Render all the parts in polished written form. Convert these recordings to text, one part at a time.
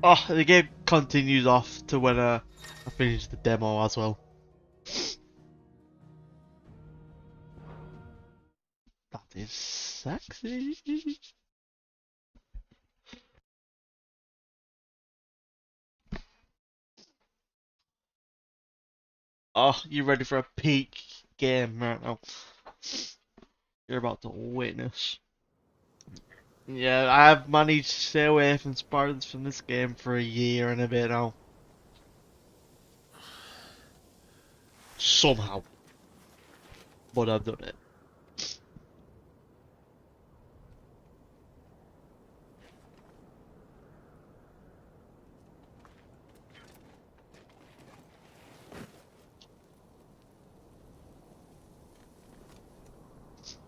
Oh, the game continues off to when I finish the demo as well. That is sexy. Oh, you ready for a peak game right now? You're about to witness. Yeah, I have managed to stay away from spoilers from this game for a year and a bit now. Somehow. But I've done it.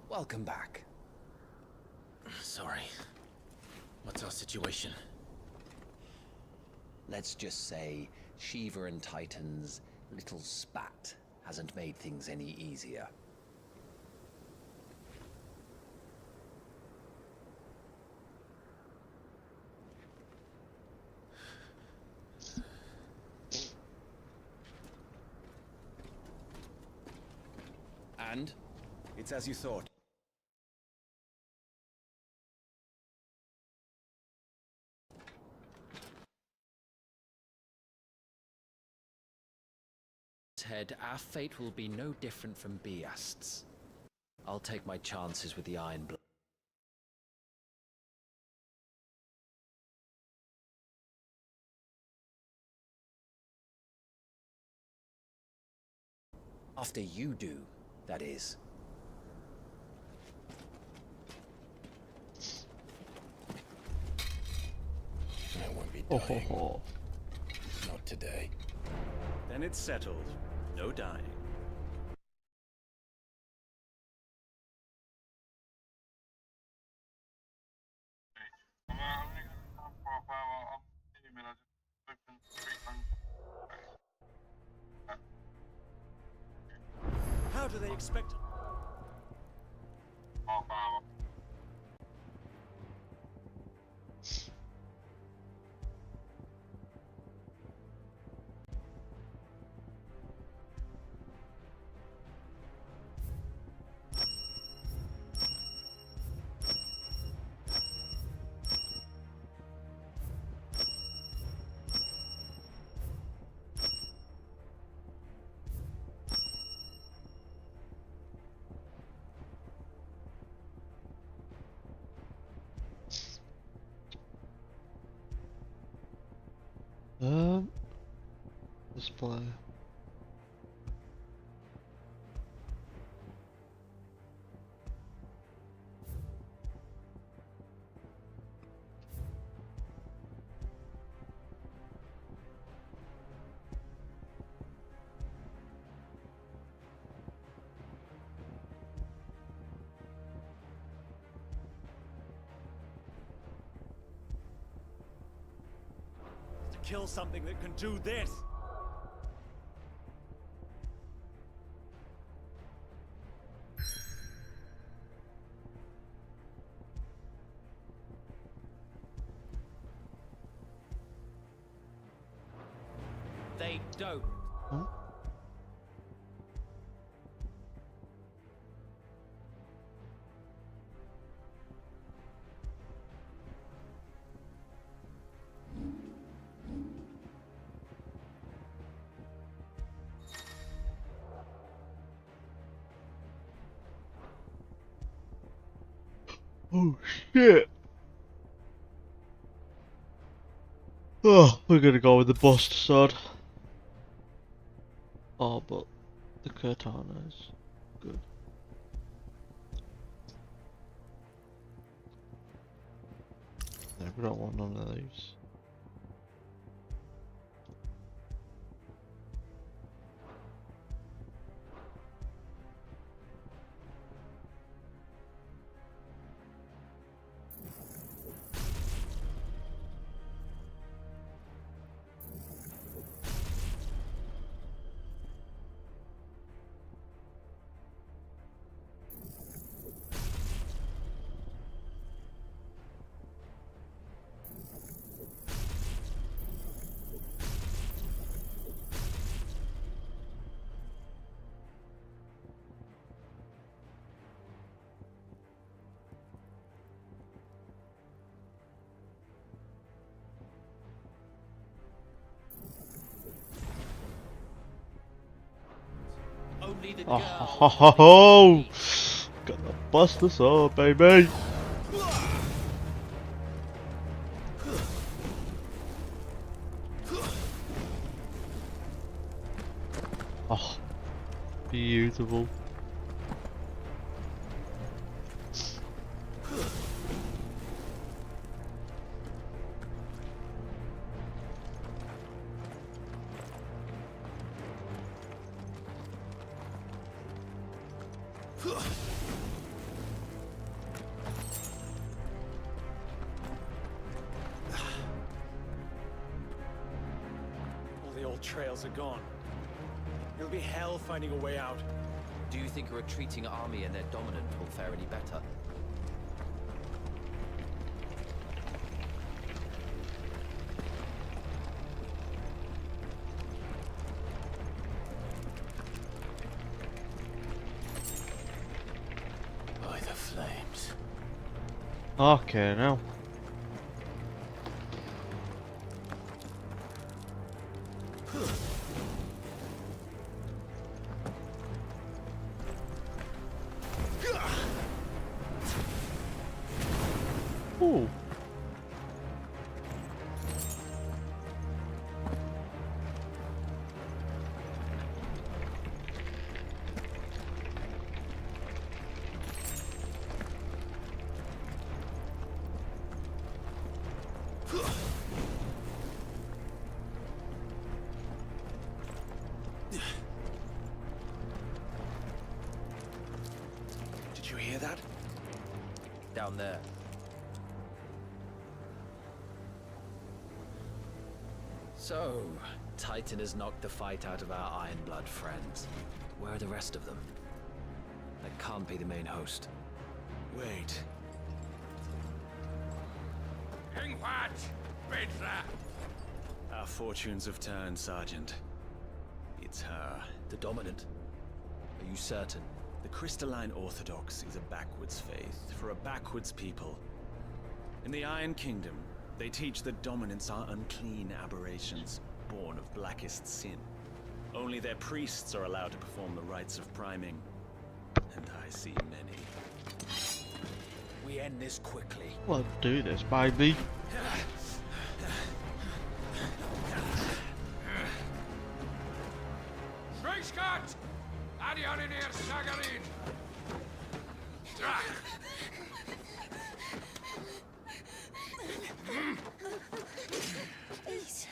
Welcome back. Sorry. What's our situation? Let's just say Shiva and Titan's little spat hasn't made things any easier. And? It's as you thought. Ted, our fate will be no different from Biast's. I'll take my chances with the Iron Blood. After you do, that is. I won't be Oh, dying. ho. Not today. Then it's settled. No dying. How do they expect? Display. To kill something that can do this. They don't. Huh? Oh shit! Oh, we're gonna go with the bust sword. Oh, but the katana is good. Yeah, we don't want none of these. only the Oh, girl. ho, ho, ho. Gonna bust this up, baby. Oh, beautiful. All the old trails are gone. It'll be hell finding a way out. Do you think a retreating army and their dominant will fare any better? By the flames. Okay, now. Ooh. Did you hear that? Down there. So, Titan has knocked the fight out of our Ironblood friends. Where are the rest of them? That can't be the main host. Wait. Our fortunes have turned, Sergeant. It's her. The Dominant. Are you certain? The Crystalline Orthodox is a backwards faith for a backwards people. In the Iron Kingdom, they teach that dominants are unclean aberrations, born of blackest sin. Only their priests are allowed to perform the rites of priming. And I see many. We end this quickly. Let's do this, baby. Schweinskat! Adioninir Sagarin! Please.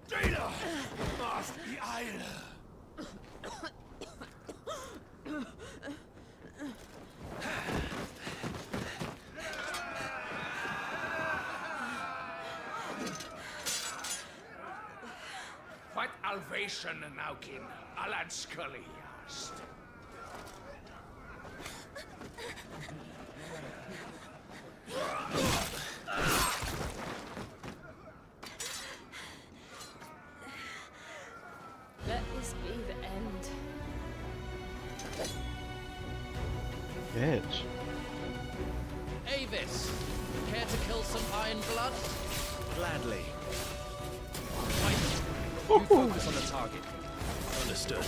Data! Must be Eile! What Alvation Naukin, Alad Scully asked. Let this be the end. Yes. Avis! Care to kill some Ironblood? Gladly. You focus on the target. Understood.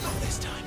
Not this time.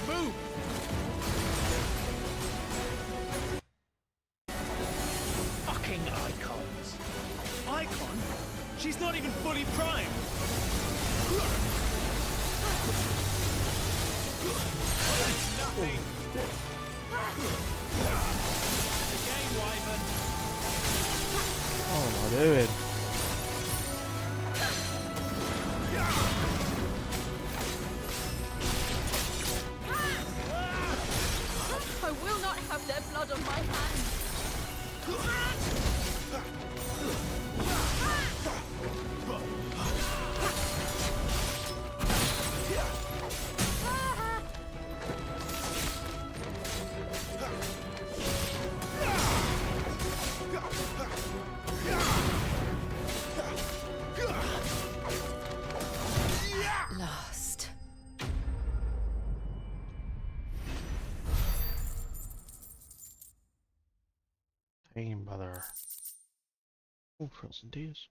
Taboo! Fucking icons. Icon? She's not even fully primed. That's nothing. The game, Wyvern. What am I doing? I will not have their blood on my hands. Lost. Pain, brother. Oh, frozen tears.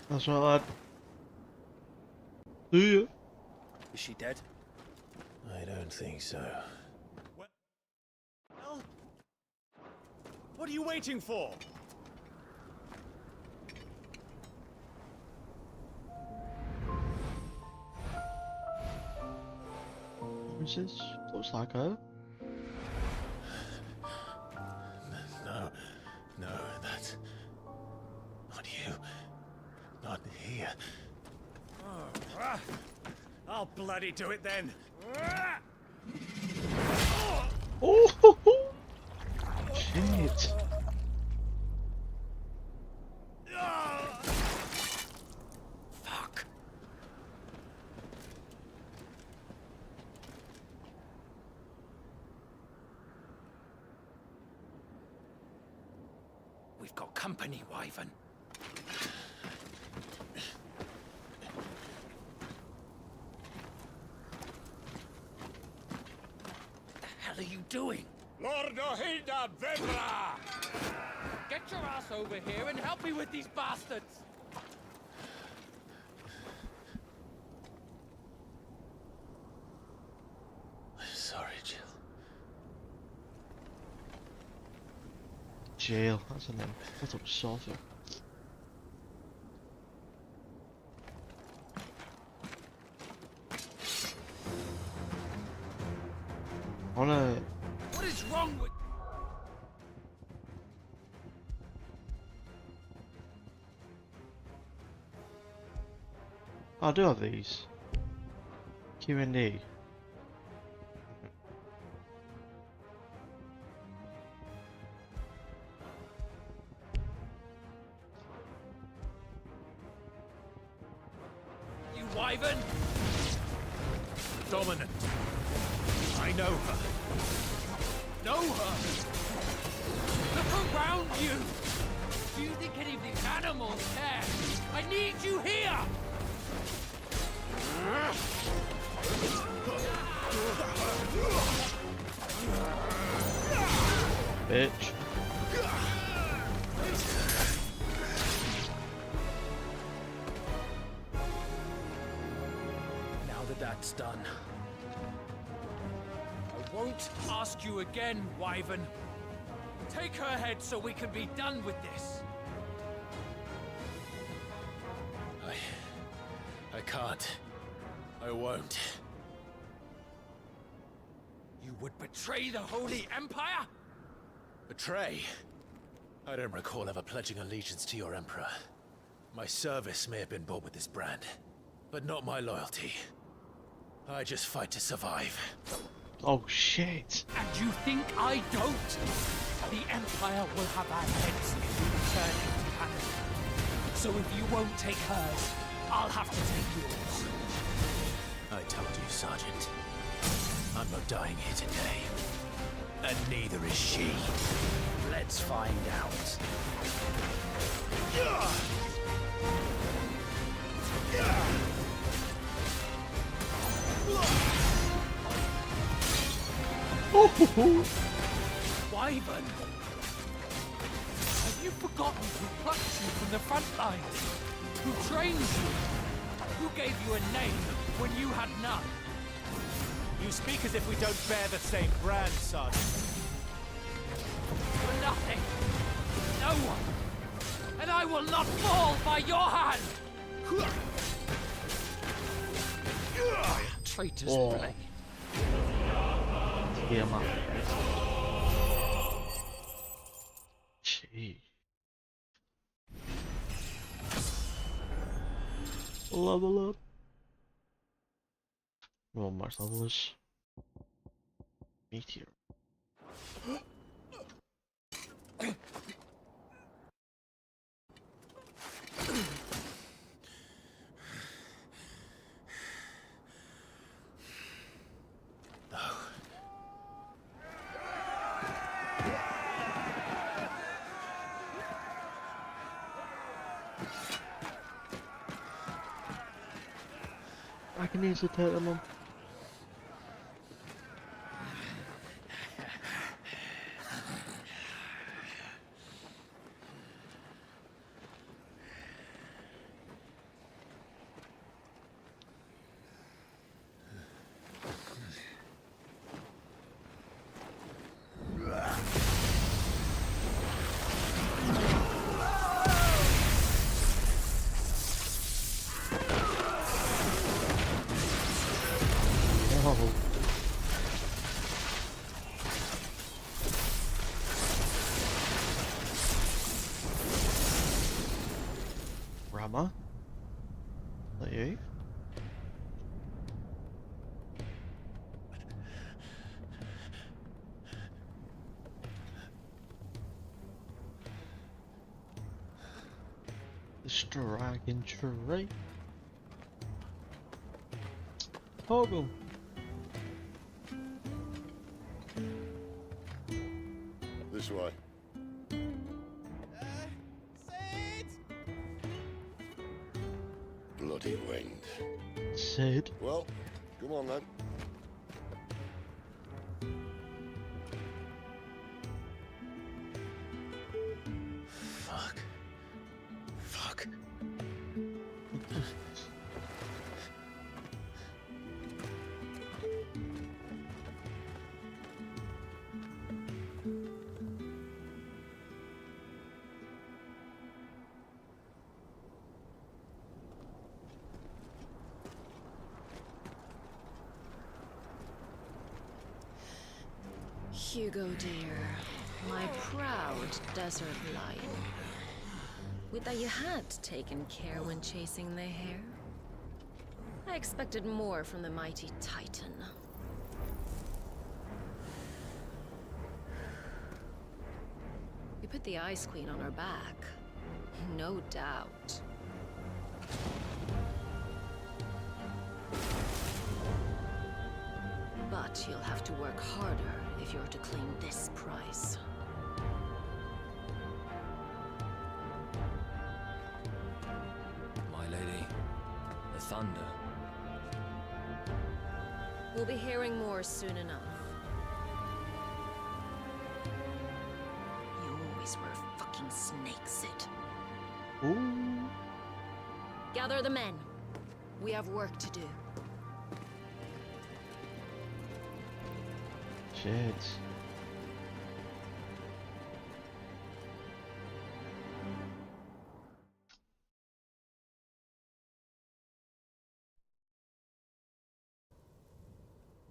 That's right, lad. See ya. Is she dead? I don't think so. Well, what are you waiting for? Who's this? Looks like her. No, no, that's not you. Not here. I'll bloody do it then. Oh, shit. Fuck. We've got company, Wyvern. The hell are you doing? Lord Ohilda Vebra! Get your ass over here and help me with these bastards! Sorry, Jill. Jail, that's a name. What up, Sophie? I wanna. What is wrong with... I do have these. Q&D. You Wyvern? Dominant. I know her. Know her? Look around you! Do you think any of these animals care? I need you here! Bitch. Now that that's done, I won't ask you again, Wyvern. Take her head so we can be done with this. I can't. I won't. You would betray the Holy Empire? Betray? I don't recall ever pledging allegiance to your Emperor. My service may have been bought with this brand, but not my loyalty. I just fight to survive. Oh shit. And you think I don't? The Empire will have our heads if we return empty-handed. So if you won't take hers, I'll have to take yours. I told you, Sergeant. I'm not dying here today. And neither is she. Let's find out. Wyvern! Have you forgotten who plucked you from the front lines? Who trained you? Who gave you a name when you had none? You speak as if we don't bear the same brand, Sergeant. For nothing. No one. And I will not fall by your hand! Traitor's blade. Him up. Gee. Level up. Well, Mars level is Meteor. I can easily take them on. Oh. Rama? Is that you? This dragon tree. Toggle. This way. Bloody wind. Sid. Well, come on then. Fuck. Fuck. Hugo dear, my proud desert lion. Would that you had taken care when chasing the hare. I expected more from the mighty Titan. We put the Ice Queen on our back, no doubt. But you'll have to work harder if you're to claim this prize. My lady, the thunder. We'll be hearing more soon enough. You always were a fucking snake, Sid. Ooh. Gather the men. We have work to do. Shit.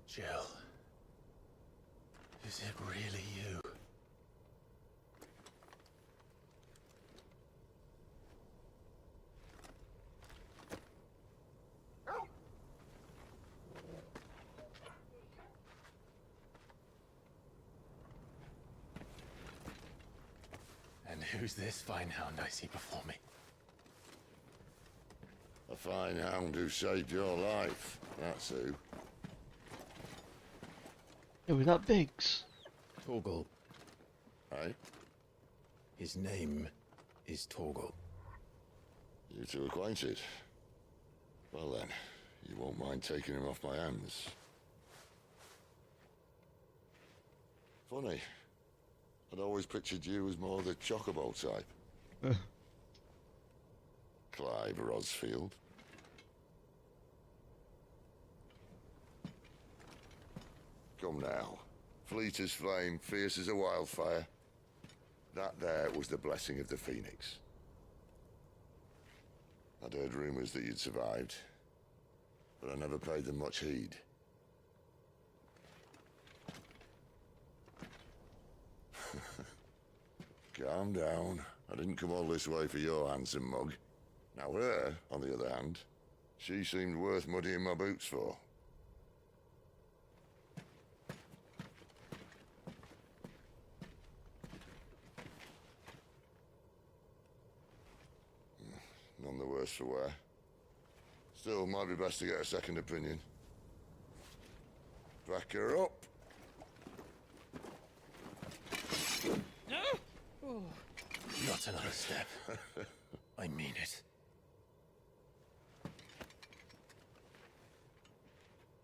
Jill. Is it really you? And who's this fine hound I see before me? A fine hound who saved your life. That's who. Yeah, was that Biggs? Torgal. Eh? His name is Torgal. You two acquainted? Well then, you won't mind taking him off my hands. Funny. I'd always pictured you as more the chocobo type. Clive Rosfield. Come now. Fleet as flame, fierce as a wildfire. That there was the blessing of the Phoenix. I'd heard rumors that you'd survived, but I never paid them much heed. Calm down. I didn't come all this way for your handsome mug. Now her, on the other hand, she seemed worth muddying my boots for. None the worse for wear. Still, might be best to get a second opinion. Back her up. Not another step. I mean it.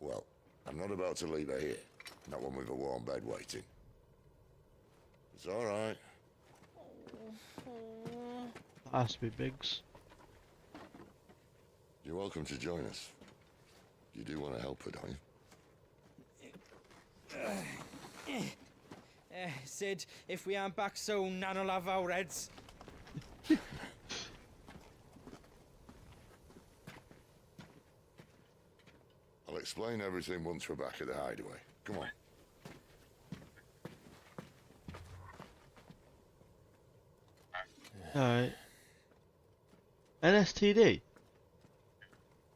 Well, I'm not about to leave her here. Not one with a warm bed waiting. It's all right. That has to be Biggs. You're welcome to join us. You do want to help her, don't you? Sid, if we aren't back soon, Nan'll have our heads. I'll explain everything once we're back at the hideaway. Come on. Alright. NSTD?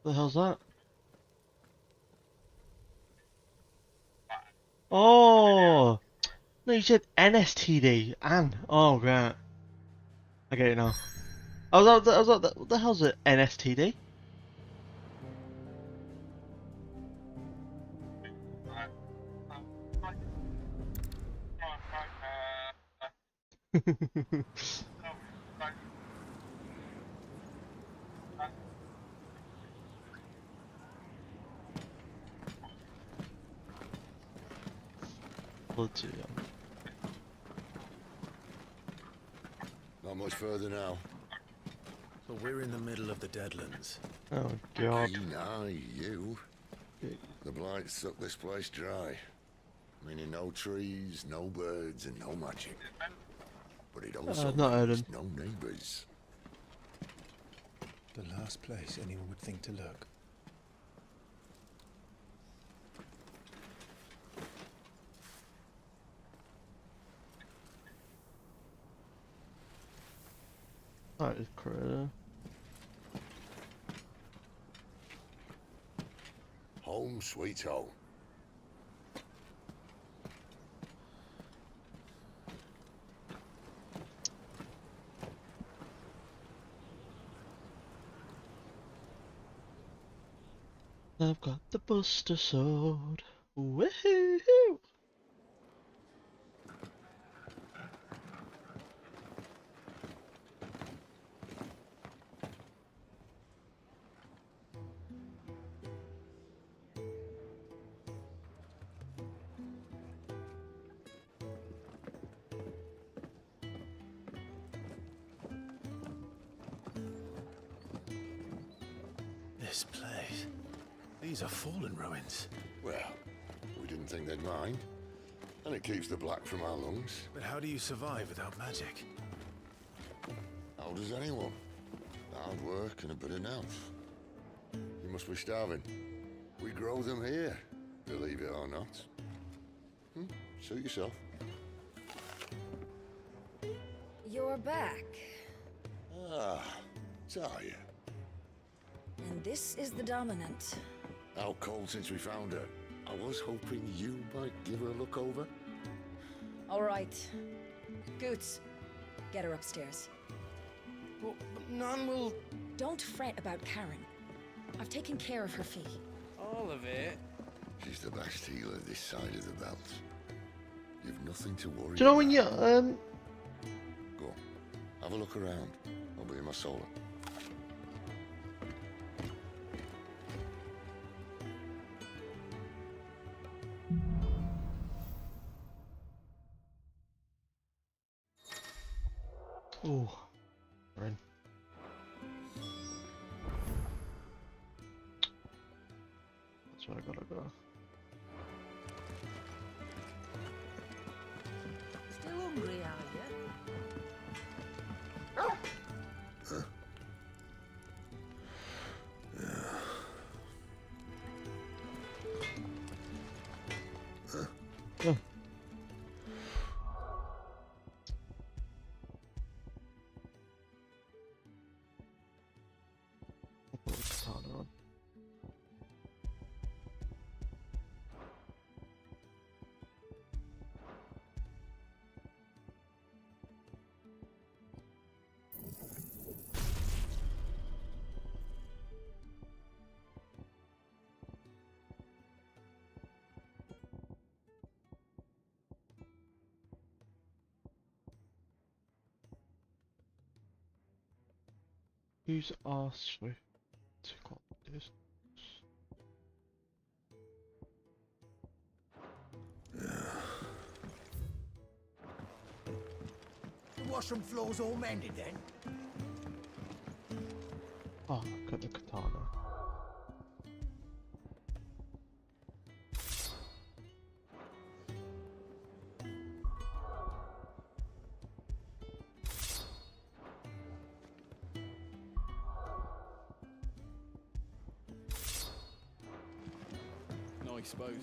What the hell's that? Oh! No, you said NSTD. And. Oh, right. I get it now. What the hell's it? NSTD? Blood too young. Not much further now. But we're in the middle of the Deadlands. Oh god. Aye, you. The blight sucked this place dry. Meaning no trees, no birds, and no magic. But it also I've not heard means him. no neighbours. The last place anyone would think to look. That is critter. Home sweet home. I've got the Buster Sword. Woohoo! This place. These are fallen ruins. Well, we didn't think they'd mind. And it keeps the black from our lungs. But how do you survive without magic? How does anyone? Hard work and a bit of nous. You must be starving. We grow them here, believe it or not. Suit yourself. You're back. Ah, Talia. And this is the Dominant. Out cold since we found her. I was hoping you might give her a look over. All right. Goots, get her upstairs. But none will... Don't fret about Karen. I've taken care of her fee. All of it? She's the best healer this side of the belt. You've nothing to worry about. Do you know when you Go on. Have a look around. I'll be in my solar. Oh, we're in. That's where I gotta go. Still hungry, are you? Katana on. Who's asked me to call this? The washroom floor's all mended then? Oh, I got the katana. Nice bows.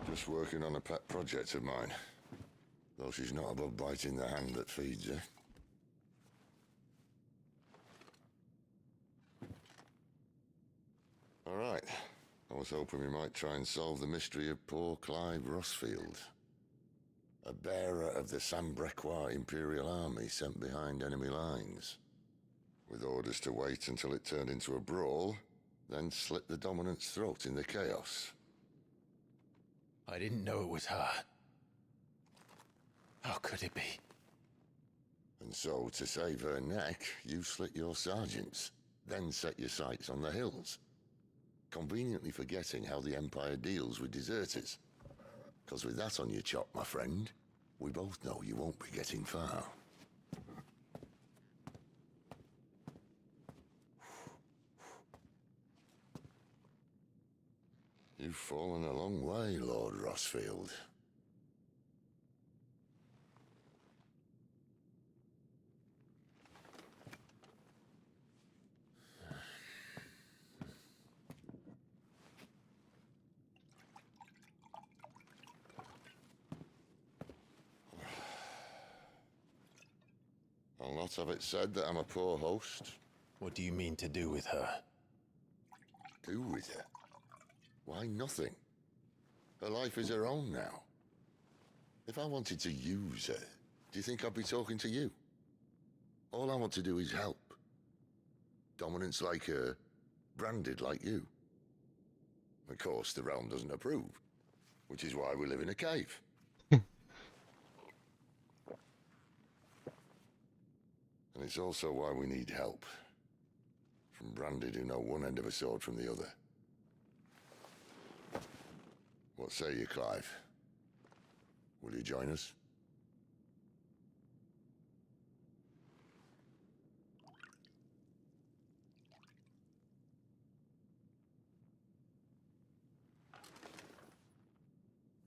Just working on a pet project of mine. Though she's not above biting the hand that feeds her. All right. I was hoping we might try and solve the mystery of poor Clive Rossfield. A bearer of the Sambrequois Imperial Army sent behind enemy lines. With orders to wait until it turned into a brawl, then slit the Dominant's throat in the chaos. I didn't know it was her. How could it be? And so, to save her neck, you slit your sergeants, then set your sights on the hills. Conveniently forgetting how the Empire deals with deserters. Because with that on your chop, my friend, we both know you won't be getting far. You've fallen a long way, Lord Rossfield. I'll not have it said that I'm a poor host. What do you mean to do with her? Do with her? Why, nothing. Her life is her own now. If I wanted to use her, do you think I'd be talking to you? All I want to do is help. Dominants like her, branded like you. Of course, the realm doesn't approve, which is why we live in a cave. And it's also why we need help. From branded who know one end of a sword from the other. What say you, Clive? Will you join us?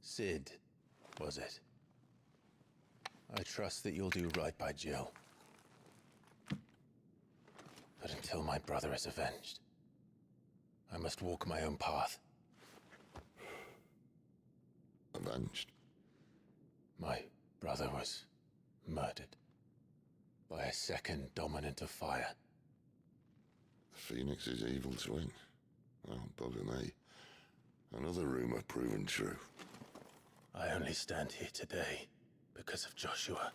Cid, was it? I trust that you'll do right by Jill. But until my brother is avenged, I must walk my own path. Avenged? My brother was murdered by a second Dominant of Fire. The Phoenix's evil twin. Oh, bugger me. Another rumor proven true. I only stand here today because of Joshua.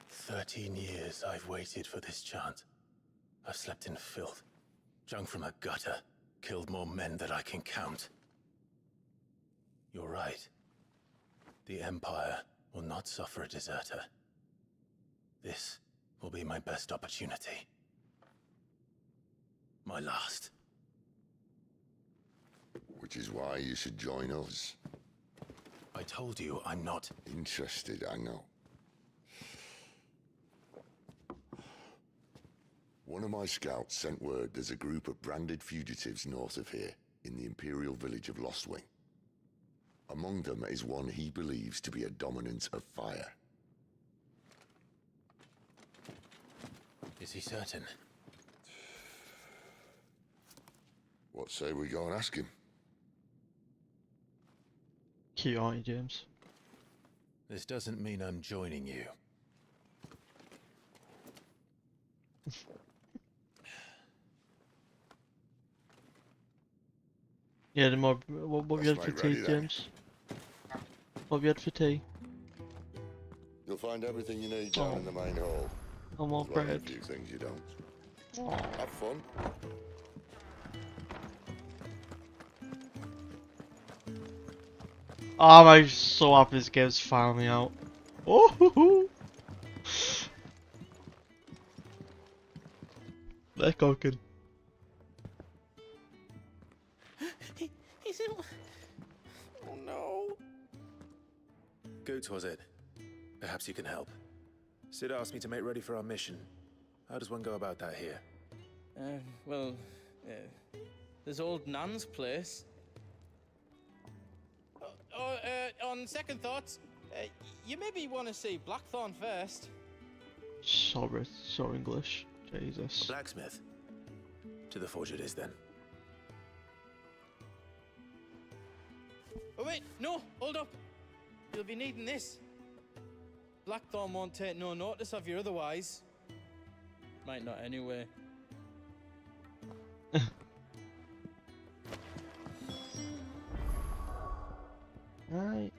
13 years I've waited for this chance. I've slept in filth, Junk from a gutter killed more men than I can count. You're right. The Empire will not suffer a deserter. This will be my best opportunity. My last. Which is why you should join us. I told you I'm not Interested, I know. One of my scouts sent word there's a group of branded fugitives north of here, in the Imperial village of Lostwing. Among them is one he believes to be a dominant of fire. Is he certain? What say we go and ask him? Cute, aren't you, James? This doesn't mean I'm joining you. Yeah, the more. What have you had for That's tea, mate ready then. James? What have you had for tea? You'll find everything you need down in the main hall. I'm all There's only a bread. few things you don't. Have fun. Oh, I'm so happy this game's finally out. Oh, hoo, hoo. They're cooking. He's in. Oh no. Goots, was it? Perhaps you can help. Sid asked me to make ready for our mission. How does one go about that here? Well, there's old Nan's place. On second thoughts, you maybe want to see Blackthorn first. Sorry, so English. Jesus. Blacksmith. To the forge it is then. Oh wait, no, hold up. You'll be needing this. Blackthorn won't take no notice of you otherwise. Might not anyway. Right.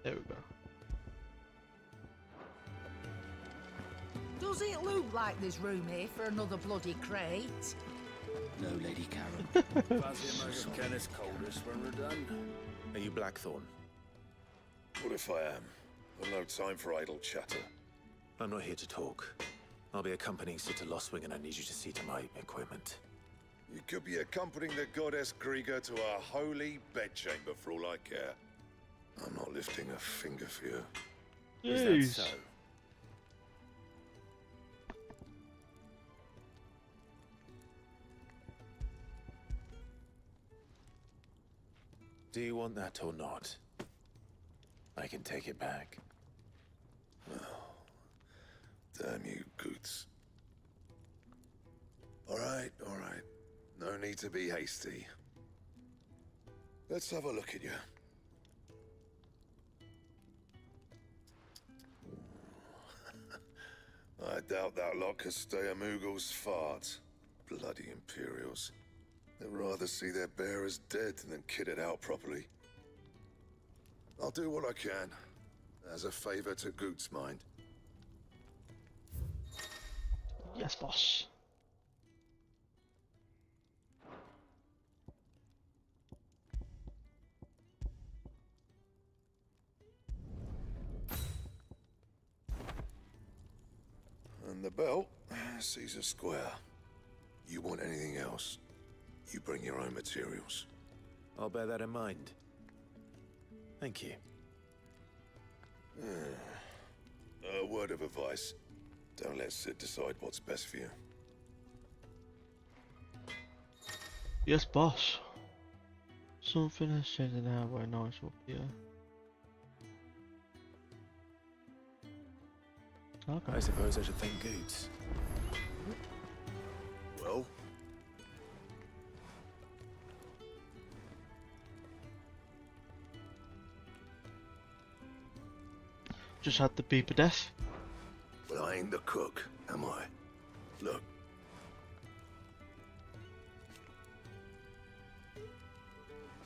There we go. Does it look like there's room here for another bloody crate? No, Lady Karen. Fancy a mug of Kenneth Coldest when we're done. Are you Blackthorn? What if I am? I've no time for idle chatter. I'm not here to talk. I'll be accompanying Sid to Lostwing and I need you to see to my equipment. You could be accompanying the goddess Krieger to our holy bedchamber for all I care. I'm not lifting a finger for you. Is that so? Do you want that or not? I can take it back. Damn you, Goots. All right. No need to be hasty. Let's have a look at you. I doubt that lot could stay a Moogle's fart. Bloody Imperials. They'd rather see their bearers dead than kitted out properly. I'll do what I can, as a favor to Goot's mind. Yes, boss. And the belt sees a square. You want anything else, you bring your own materials. I'll bear that in mind. Thank you. A word of advice. Don't let Sid decide what's best for you. Yes, boss. Something has changed in how I know it's up here. Okay. I suppose I should thank Goots. Well? Just had the beep of death. Well, I ain't the cook, am I? Look.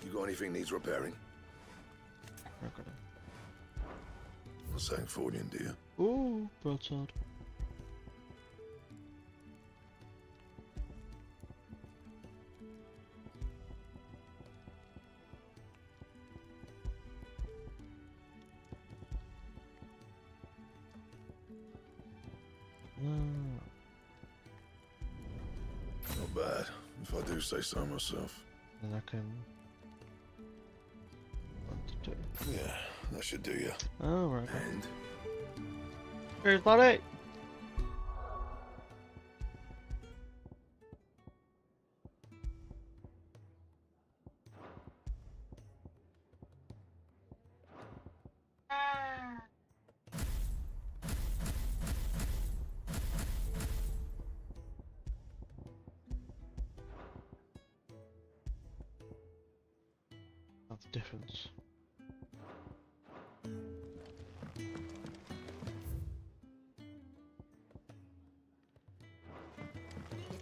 You got anything needs repairing? Not Sangfordian, do you? Ooh, broadsword. Not bad, if I do say so myself. Then I can. 1 to 2. Yeah, that should do you. Oh, right. And Here's that it. That's the difference. You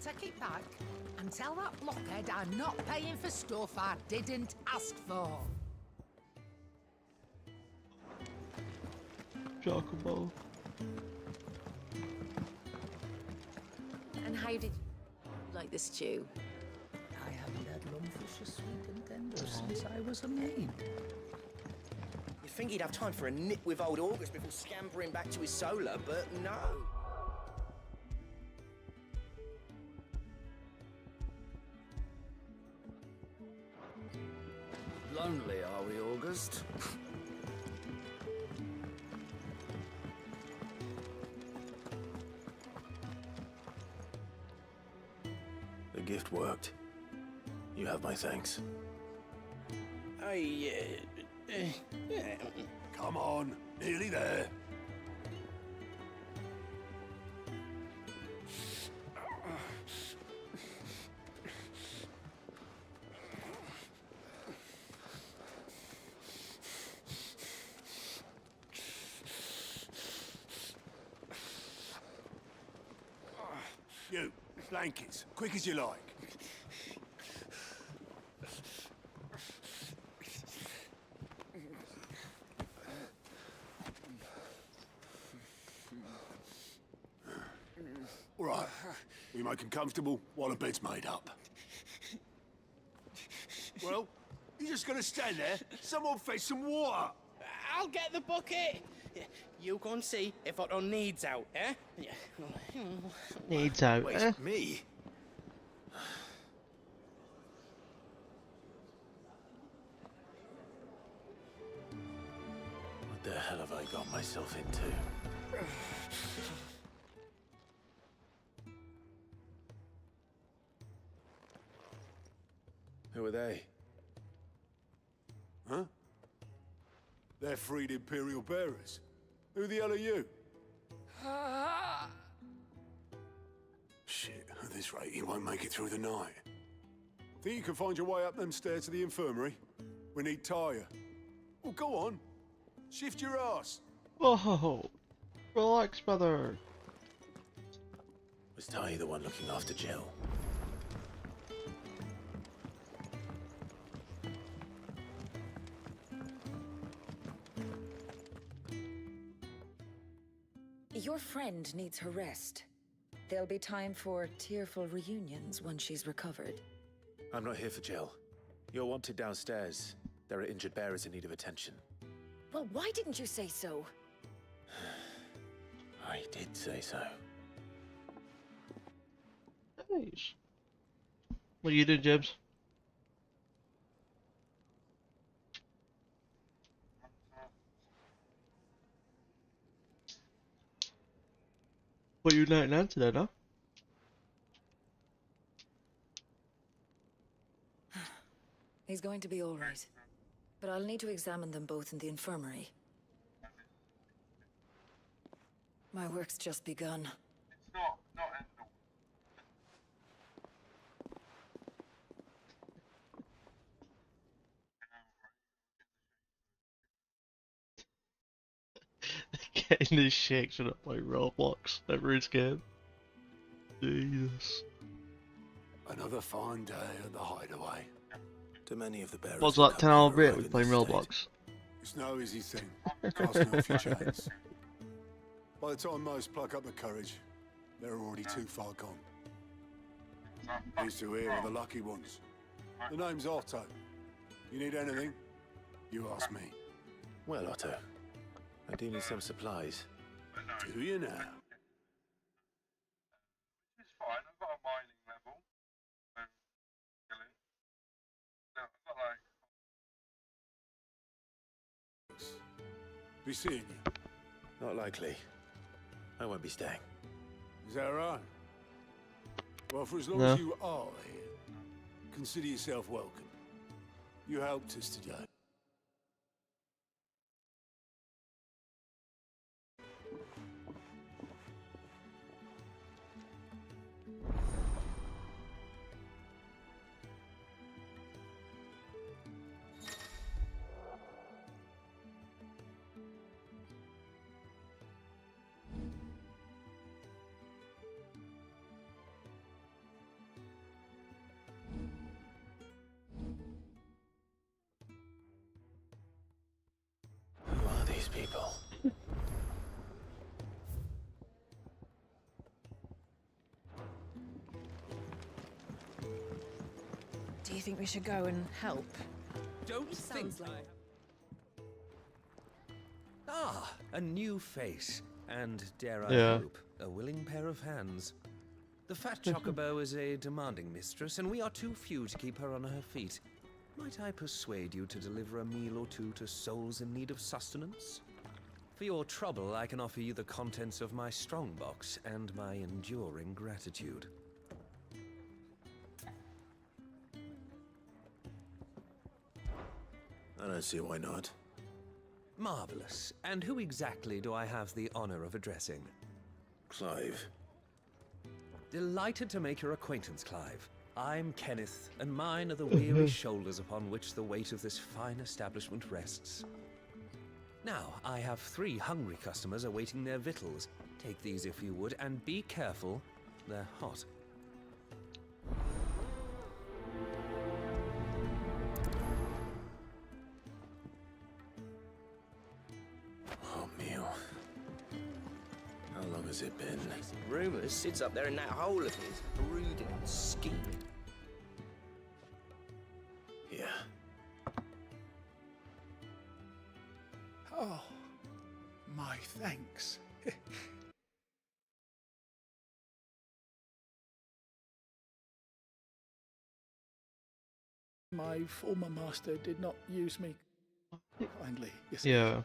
take it back and tell that blockhead I'm not paying for stuff I didn't ask for. Chocobo. And how did you like the stew? I haven't had lungfish as sweet and tender since I was a maid. You'd think he'd have time for a nip with old August before scampering back to his solar, but no. Lonely, are we, August? The gift worked. You have my thanks. Come on, nearly there. You, blankets, quick as you like. All right, we make them comfortable while the bed's made up. Well, you're just gonna stand there? Someone fetch some water. I'll get the bucket. You go and see if Otto needs out, eh? Needs out, Wait, eh? me? What the hell have I got myself into? Who are they? Huh? They're freed Imperial bearers. Who the hell are you? Shit, at this rate, you won't make it through the night. Think you can find your way up them stairs to the infirmary? We need Taya. Well, go on. Shift your ass. Whoa! Relax, brother. Was Taya the one looking after Jill? Your friend needs her rest. There'll be time for tearful reunions once she's recovered. I'm not here for Jill. You're wanted downstairs. There are injured bearers in need of attention. Well, why didn't you say so? I did say so. Nice. What are you doing, James? What are you nighting out today, no? He's going to be all right. But I'll need to examine them both in the infirmary. My work's just begun. getting this shakes when I play Roblox over his game. Jesus. Another fine day at the Hideaway. To many of the bearers. What's that 10 hour break with playing Roblox? It's no easy thing, casting off your chains. By the time most pluck up the courage, they're already too far gone. These two here are the lucky ones. The name's Otto. You need anything, you ask me. Well, Otto, I do need some supplies. Do you now? It's fine, I've got a mining level. No, it's not like... Be seeing you. Not likely. I won't be staying. Is that right? Well, for as long No. as you are here, consider yourself welcome. You helped us today. Who are these people? Do you think we should go and help? Don't think Sounds like... Ah, a new face. And, dare I Yeah. hope, a willing pair of hands. The fat chocobo is a demanding mistress, and we are too few to keep her on her feet. Might I persuade you to deliver a meal or two to souls in need of sustenance? For your trouble, I can offer you the contents of my strongbox and my enduring gratitude. I don't see why not. Marvelous. And who exactly do I have the honor of addressing? Clive. Delighted to make your acquaintance, Clive. I'm Kenneth, and mine are the weary shoulders upon which the weight of this fine establishment rests. Now, I have 3 hungry customers awaiting their victuals. Take these if you would, and be careful, they're hot. Oh, meal. How long has it been? Rumours sits up there in that hole of his, brooding and scheming. Yeah. Oh, my thanks. My former master did not use me kindly, you see. Yeah.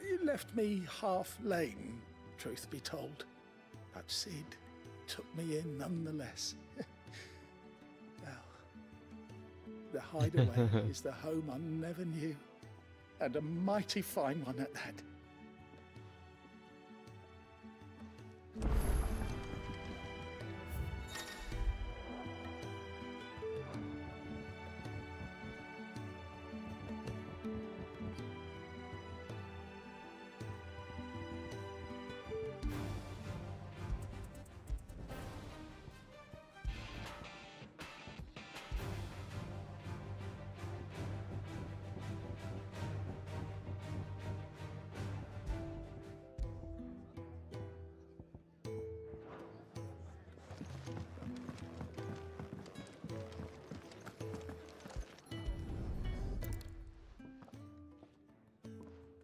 You left me half lame, truth be told. But Sid took me in nonetheless. Well, the Hideaway is the home I never knew. And a mighty fine one at that.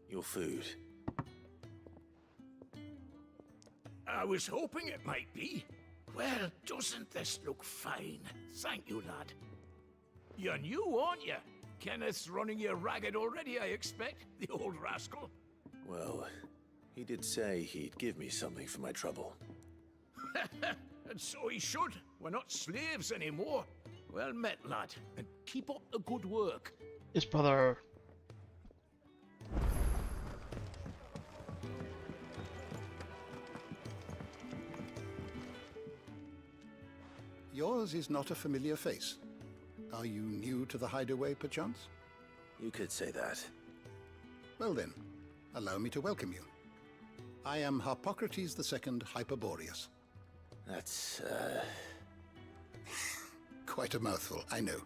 Your food. I was hoping it might be. Well, doesn't this look fine? Thank you, lad. You're new, aren't you? Kenneth's running you ragged already, I expect, the old rascal. Well, he did say he'd give me something for my trouble. And so he should. We're not slaves anymore. Well met, lad, and keep up the good work. His brother. Yours is not a familiar face. Are you new to the Hideaway, perchance? You could say that. Well then, allow me to welcome you. I am Harpocrates II Hyperboreus. That's, Quite a mouthful, I know.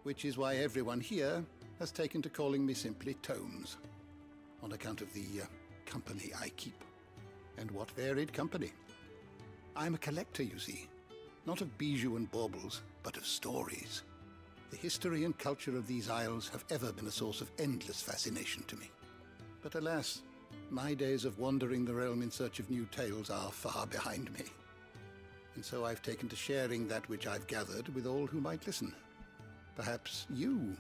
Which is why everyone here has taken to calling me simply Tomes, on account of the company I keep. And what varied company. I'm a collector, you see. Not of bijou and baubles, but of stories. The history and culture of these isles have ever been a source of endless fascination to me. But alas, my days of wandering the realm in search of new tales are far behind me. And so I've taken to sharing that which I've gathered with all who might listen. Perhaps you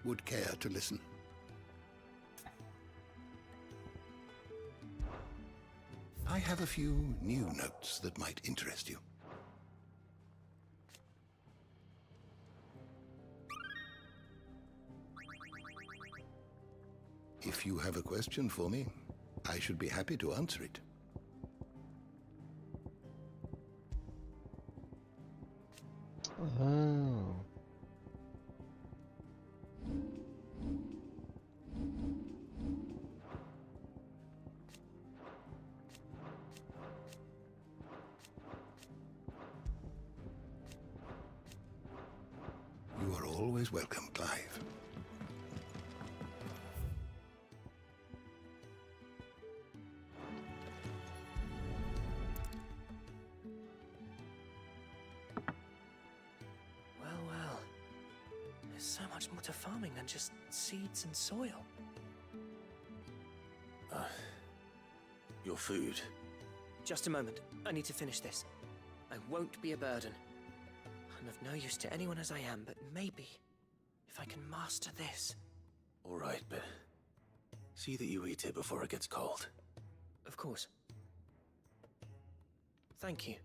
would care to listen. I have a few new notes that might interest you. If you have a question for me, I should be happy to answer it. Oh. You are always welcome, Clive. Well. There's so much more to farming than just seeds and soil. Your food. Just a moment. I need to finish this. I won't be a burden. I'm of no use to anyone as I am, but maybe if I can master this. All right, but see that you eat it before it gets cold. Of course. Thank you.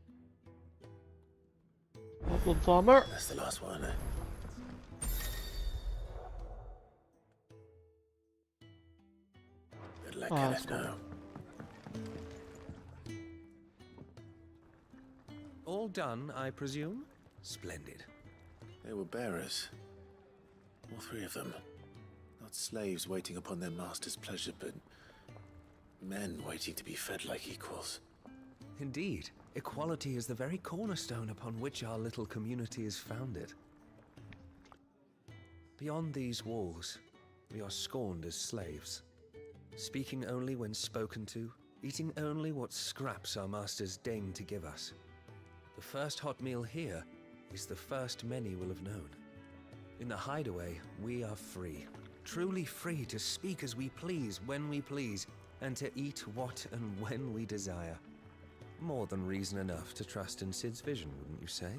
Welcome, farmer. That's the last one, eh? Good luck, Kenneth, now. All done, I presume? Splendid. They were bearers. All three of them. Not slaves waiting upon their master's pleasure, but men waiting to be fed like equals. Indeed. Equality is the very cornerstone upon which our little community is founded. Beyond these walls, we are scorned as slaves. Speaking only when spoken to, eating only what scraps our masters deign to give us. The first hot meal here is the first many will have known. In the hideaway, we are free. Truly free to speak as we please, when we please, and to eat what and when we desire. More than reason enough to trust in Cid's vision, wouldn't you say?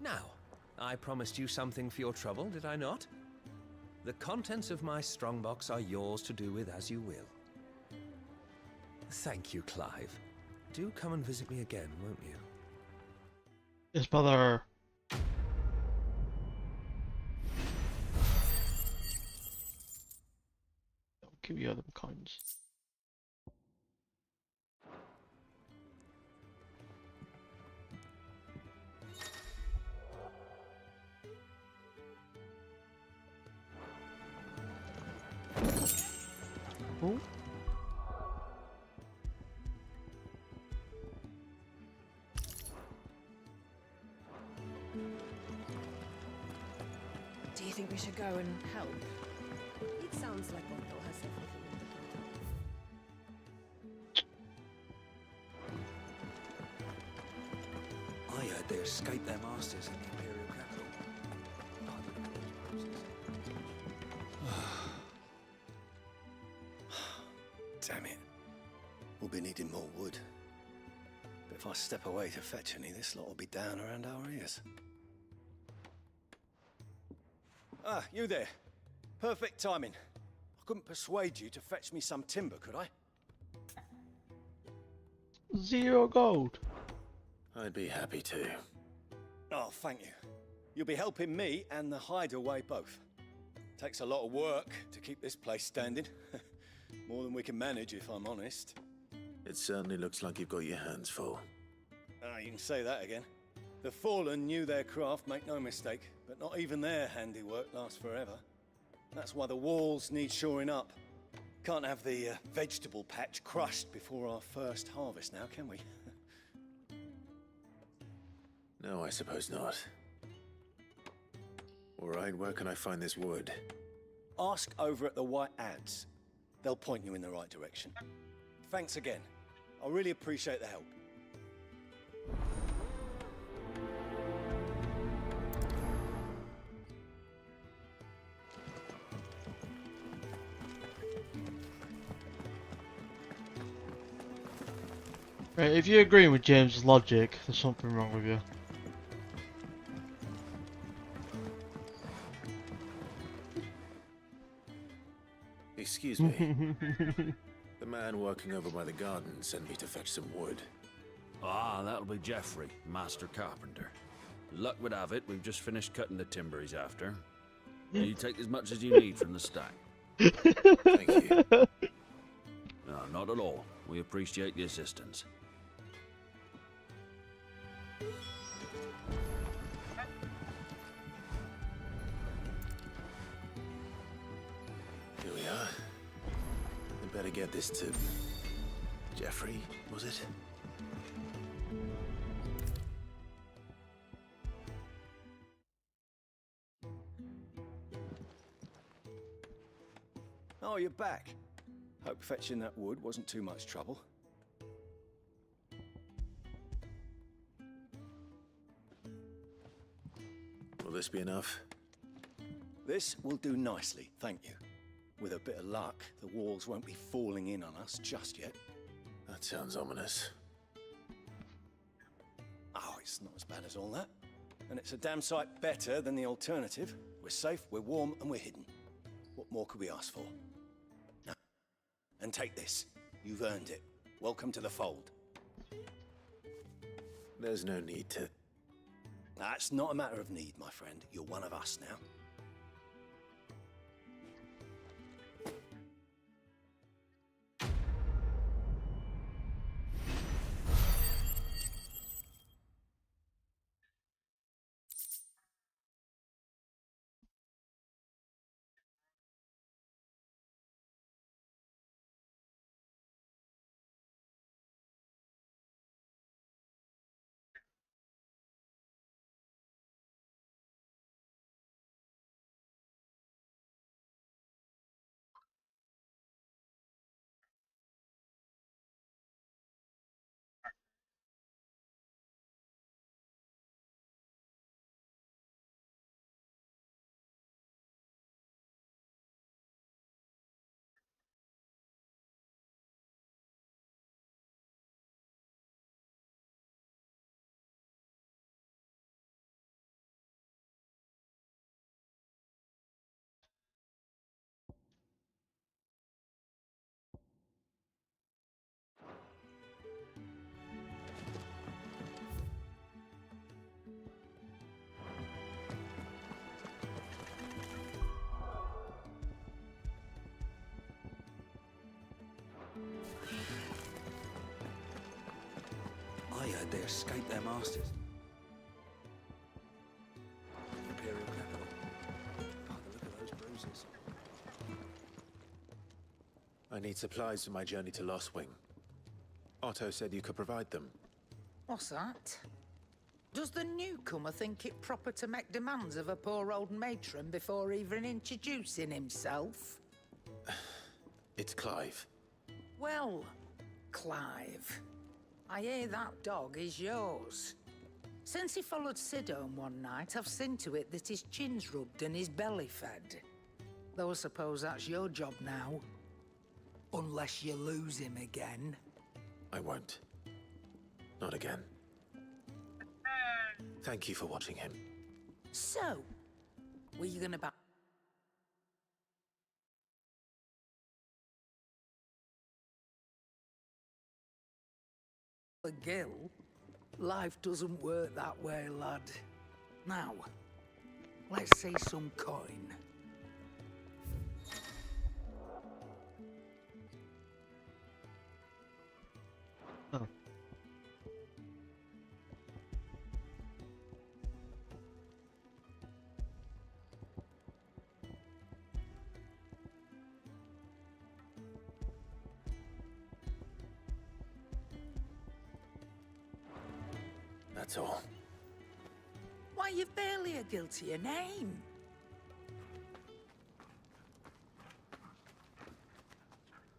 Now, I promised you something for your trouble, did I not? The contents of my strongbox are yours to do with as you will. Thank you, Clive. Do come and visit me again, won't you? Yes, brother. I'll give you other coins. Oh. Do you think we should go and help? It sounds like Otto has everything. I heard they escaped their masters in the Imperial capital. Damn it. We'll be needing more wood. But if I step away to fetch any, this lot will be down around our ears. Ah, you there. Perfect timing. I couldn't persuade you to fetch me some timber, could I? 0 gold. I'd be happy to. Oh, thank you. You'll be helping me and the hideaway both. Takes a lot of work to keep this place standing. More than we can manage, if I'm honest. It certainly looks like you've got your hands full. Ah, you can say that again. The Fallen knew their craft, make no mistake, but not even their handiwork lasts forever. That's why the walls need shoring up. can't have the vegetable patch crushed before our first harvest now, can we? No, I suppose not. All right, where can I find this wood? Ask over at the White Ads. They'll point you in the right direction. Thanks again. I really appreciate the help. Right, if you agree with James' logic, there's something wrong with you. Excuse me. The man working over by the garden sent me to fetch some wood. Ah, that'll be Geoffrey, master carpenter. Luck would have it, we've just finished cutting the timber he's after. You take as much as you need from the stack. Thank you. No, not at all. We appreciate the assistance. Here we are. I better get this to Geoffrey, was it? Oh, you're back. Hope fetching that wood wasn't too much trouble. Will this be enough? This will do nicely, thank you. With a bit of luck, the walls won't be falling in on us just yet. That sounds ominous. Oh, it's not as bad as all that. And it's a damn sight better than the alternative. We're safe, we're warm, and we're hidden. What more could we ask for? No. And take this. You've earned it. Welcome to the fold. There's no need to... That's not a matter of need, my friend. You're one of us now. I heard they escaped their masters. The Imperial capital. By the look of those bruises. I need supplies for my journey to Lost Wing. Otto said you could provide them. What's that? Does the newcomer think it proper to make demands of a poor old matron before even introducing himself? It's Clive. Well, Clive, I hear that dog is yours. Since he followed Sid home one night, I've seen to it that his chin's rubbed and his belly fed. Though I suppose that's your job now. Unless you lose him again. I won't. Not again. Thank you for watching him. So, were you gonna back? A gill? Life doesn't work that way, lad. Now, let's see some coin. Oh. that's all. Why, you've barely a guiltier name.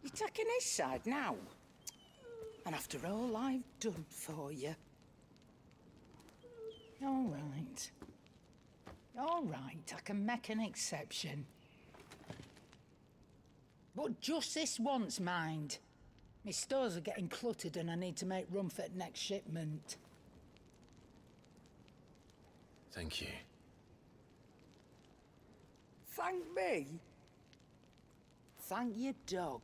You're taking his side now? And after all I've done for you. All right. All right, I can make an exception. But just this once, mind. My stores are getting cluttered and I need to make room for the next shipment. Thank you. Thank me? Thank your dog.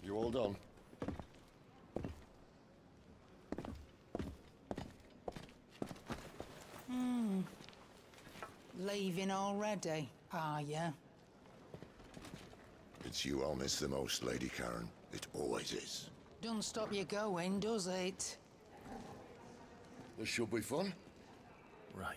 You all done? Leaving already, are you? It's you I'll miss the most, Lady Karen. It always is. Don't stop you going, does it? This should be fun. Right.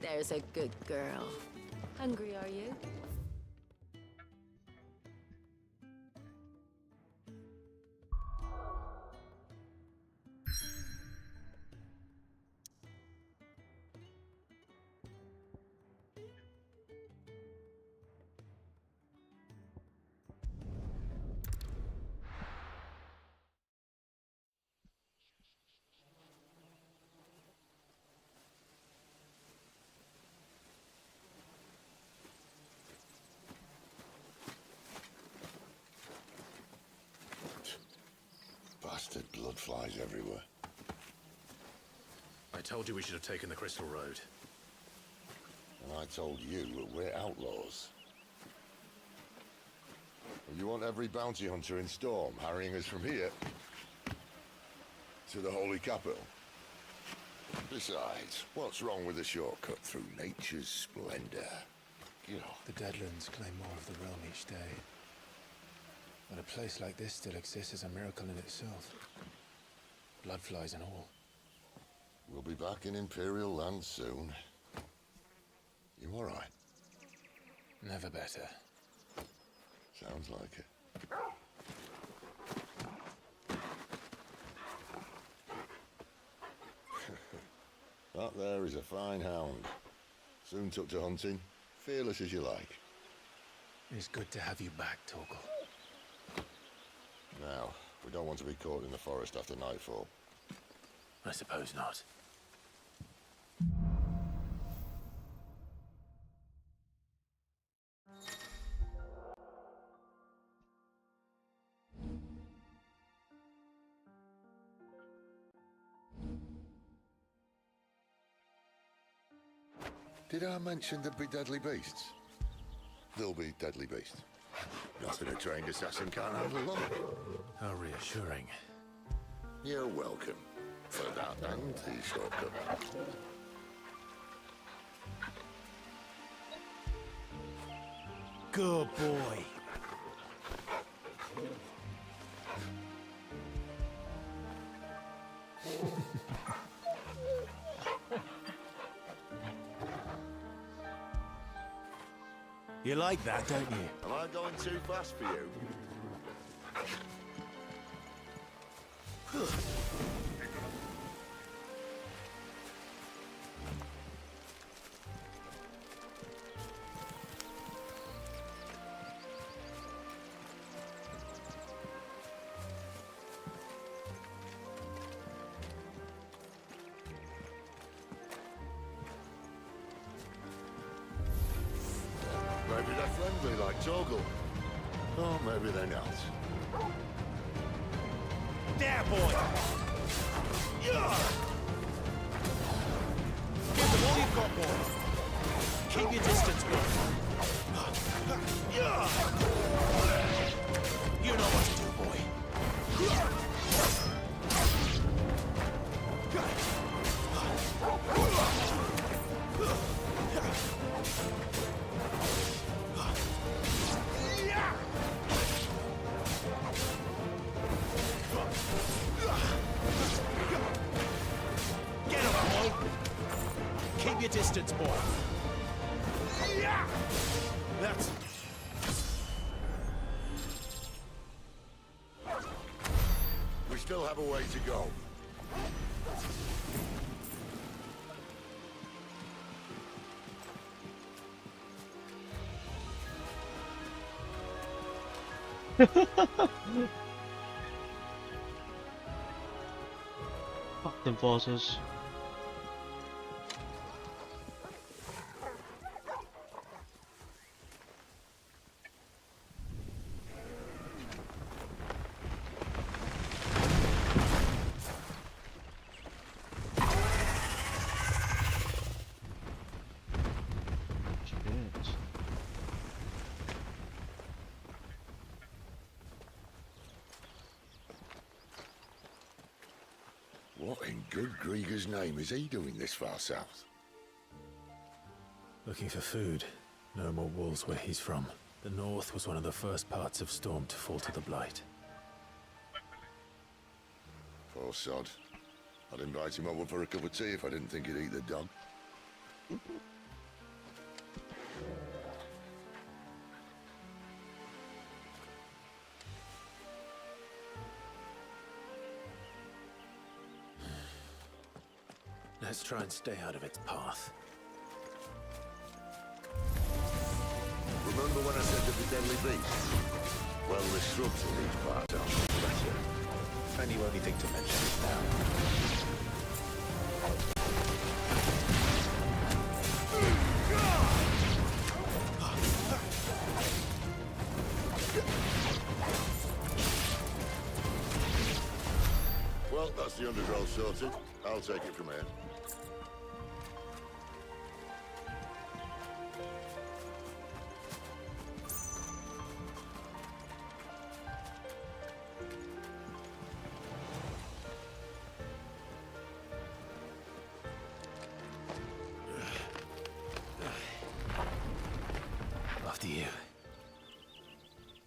There's a good girl. Hungry, are you? Bastard blood flies everywhere. I told you we should have taken the Crystal Road. And I told you that we're outlaws. You want every bounty hunter in Storm harrying us from here to the Holy Capital? Besides, what's wrong with a shortcut through nature's splendor? The Deadlands claim more of the realm each day. But a place like this still exists is a miracle in itself. Bloodflies and all. We'll be back in Imperial land soon. You all right? Never better. Sounds like it. That there is a fine hound. Soon took to hunting, fearless as you like. It's good to have you back, Torgal. Now, we don't want to be caught in the forest after nightfall. I suppose not. Did I mention there'd be deadly beasts? There'll be deadly beasts. Nothing a trained assassin can't handle them. How reassuring. You're welcome. For that and the shortcut. Good boy. You like that, don't you? Am I going too fast for you? Maybe they're friendly like Torgal. Or maybe they're not. There, boy! Yeah! Give them all you've got, boy! Keep your distance, boy! Yeah! You know what to do, boy! Get him, boy! Keep your distance, boy! Yeah! That's... We still have a way to go. Fuck them forces. What in good Grieger's name is he doing this far south? Looking for food. No more wolves where he's from. The north was one of the first parts of Storm to fall to the Blight. Poor sod. I'd invite him over for a cup of tea if I didn't think he'd eat the dog. Let's try and stay out of its path. Remember when I said there'd be deadly beasts? Well, the shrubs in these parts aren't better. And you only think to mention it now. Well, that's the undergrowth sorted. I'll take it from here. After you.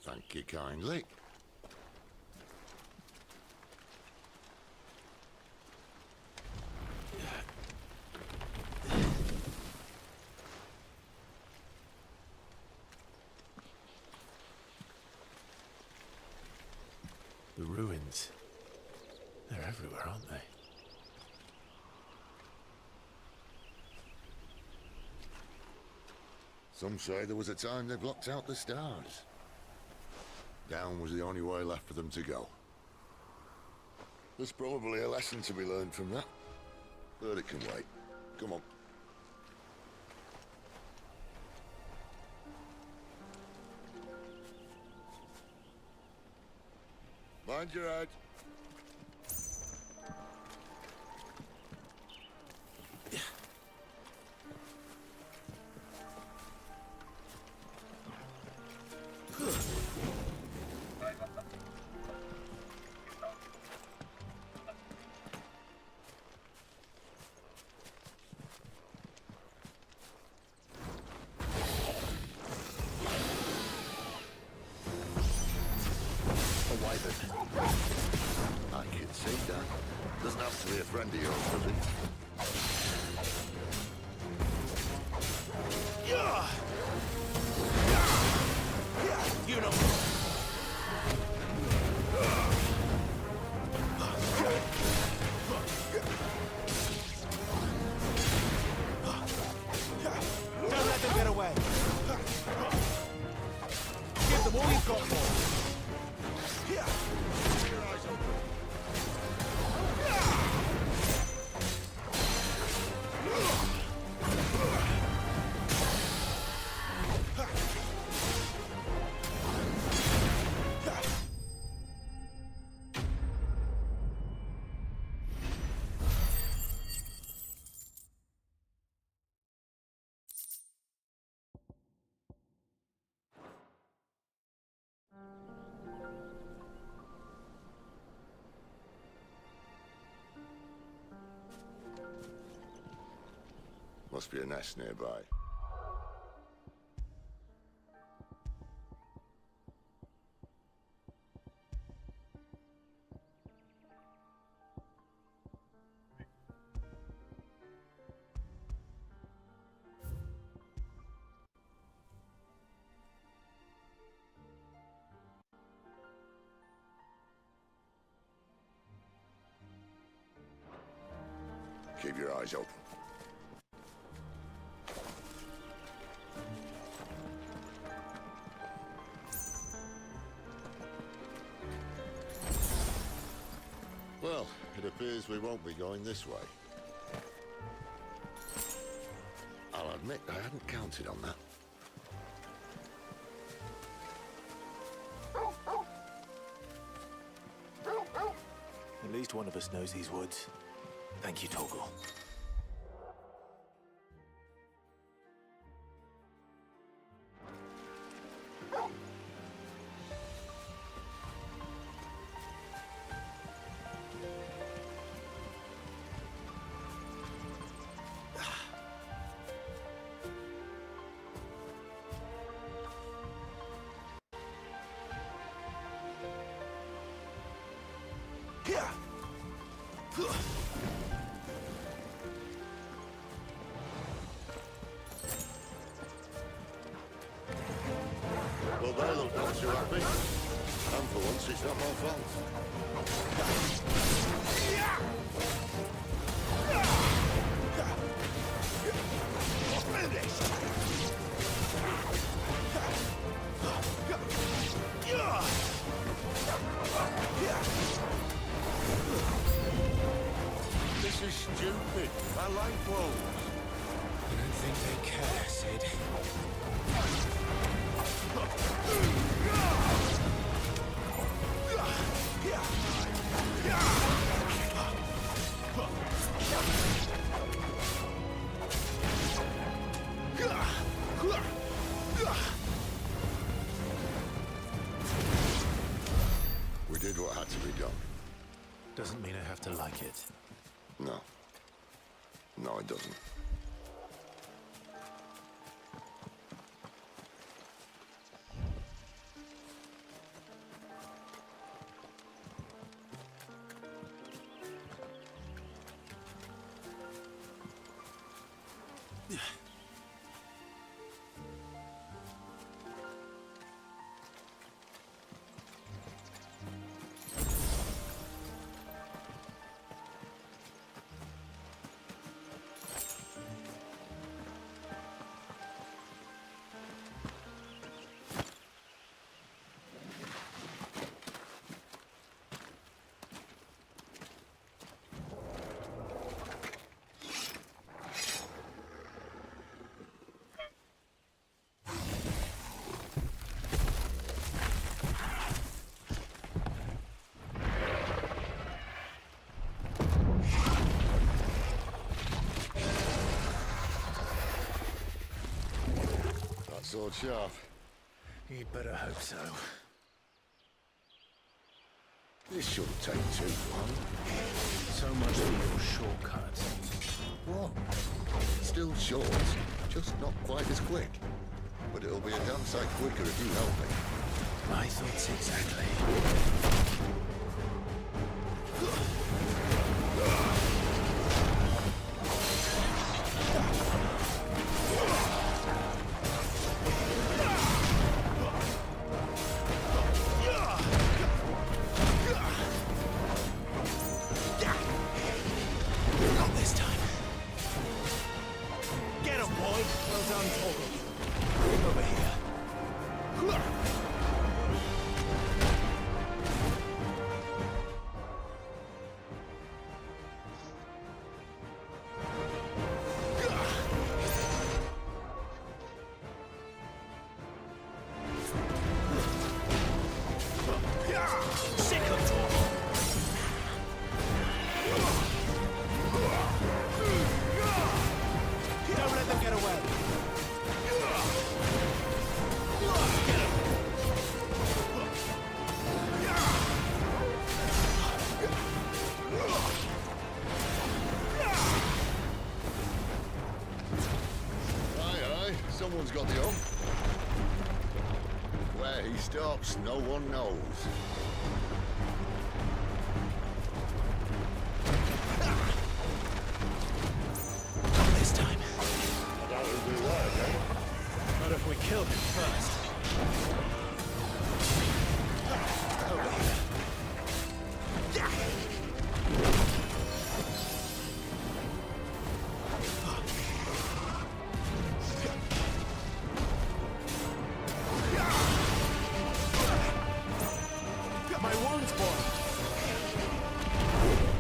Thank you kindly. The ruins. They're everywhere, aren't they? Some say there was a time they blocked out the stars. Down was the only way left for them to go. There's probably a lesson to be learned from that. But it can wait. Come on. Mind your head. I can see that. Doesn't have to be a friend of yours, does it? You know. Don't let them get away. Give them all you've got for them. Must be a nest nearby. Keep your eyes open. Well, it appears we won't be going this way. I'll admit I hadn't counted on that. At least one of us knows these woods. Thank you, Torgal. Well, they look not too happy. And for once, it's not my fault. This is stupid. I like wolves. I don't think they care, Sid. We did what had to be done. Doesn't mean I have to like it. No. No, it doesn't. sword sharp? You'd better hope so. This shouldn't take too long. So much for your shortcut. What? Still short, just not quite as quick. But it'll be a damn sight quicker if you help me. My thoughts exactly. Not this time. Get him, boy. Well done, Torgal. Over here. Sick of Torgal. Don't let them get away. Aye, someone's got the hump. Where he stops, no one knows. Not this time. I doubt he'll do that again. Not if we kill him first. Over here. My wounds, boy.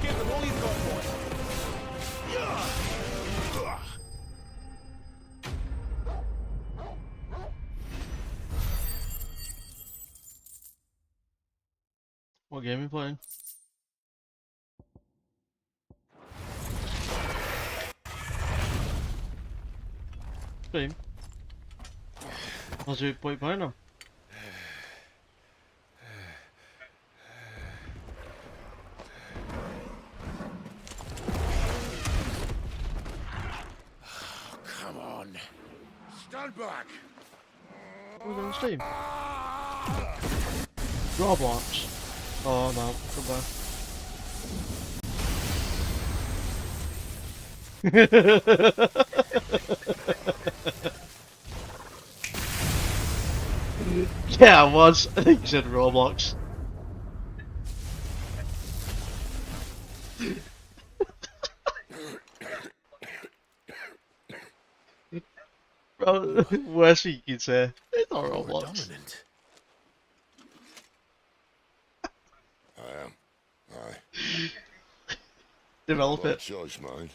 Give them all you've got, boy. What game are you playing? Steam. What are you playing now? Come on. Stand back. We're on Steam. Roblox. Oh no, goodbye. Yeah, I was. I think you said Roblox. Bro, worst thing you can say. It's not Roblox. Dominant. I am. Aye. Develop Bad it. choice, mind.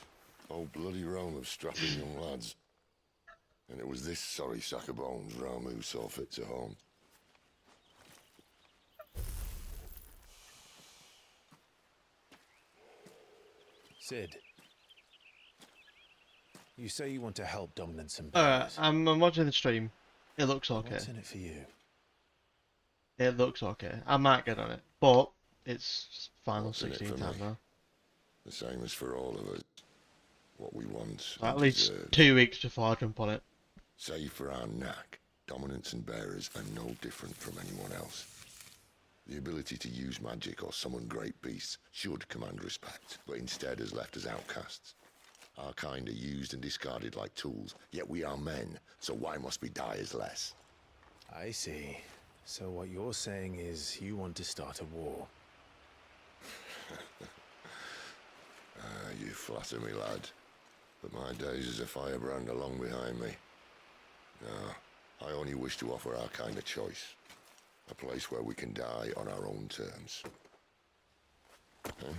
Old bloody realm of strapping young lads. And it was this sorry sack of bones Ramu saw fit to home. Sid. You say you want to help Dominance and I'm watching the stream. It looks okay. What's in it for you? It looks okay. I might get on it, but it's final What's in it 16 for time me? now. The same as for all of us. What we want. At and least deserve. 2 weeks before I jump on it. Save for our knack, Dominance and Bearers are no different from anyone else. The ability to use magic or summon great beasts should command respect, but instead has left us outcasts. Our kind are used and discarded like tools, yet we are men, so why must we die as less? I see. So what you're saying is you want to start a war. You flatter me, lad. But my days as a firebrand are long behind me. No, I only wish to offer our kind a choice. A place where we can die on our own terms. Huh?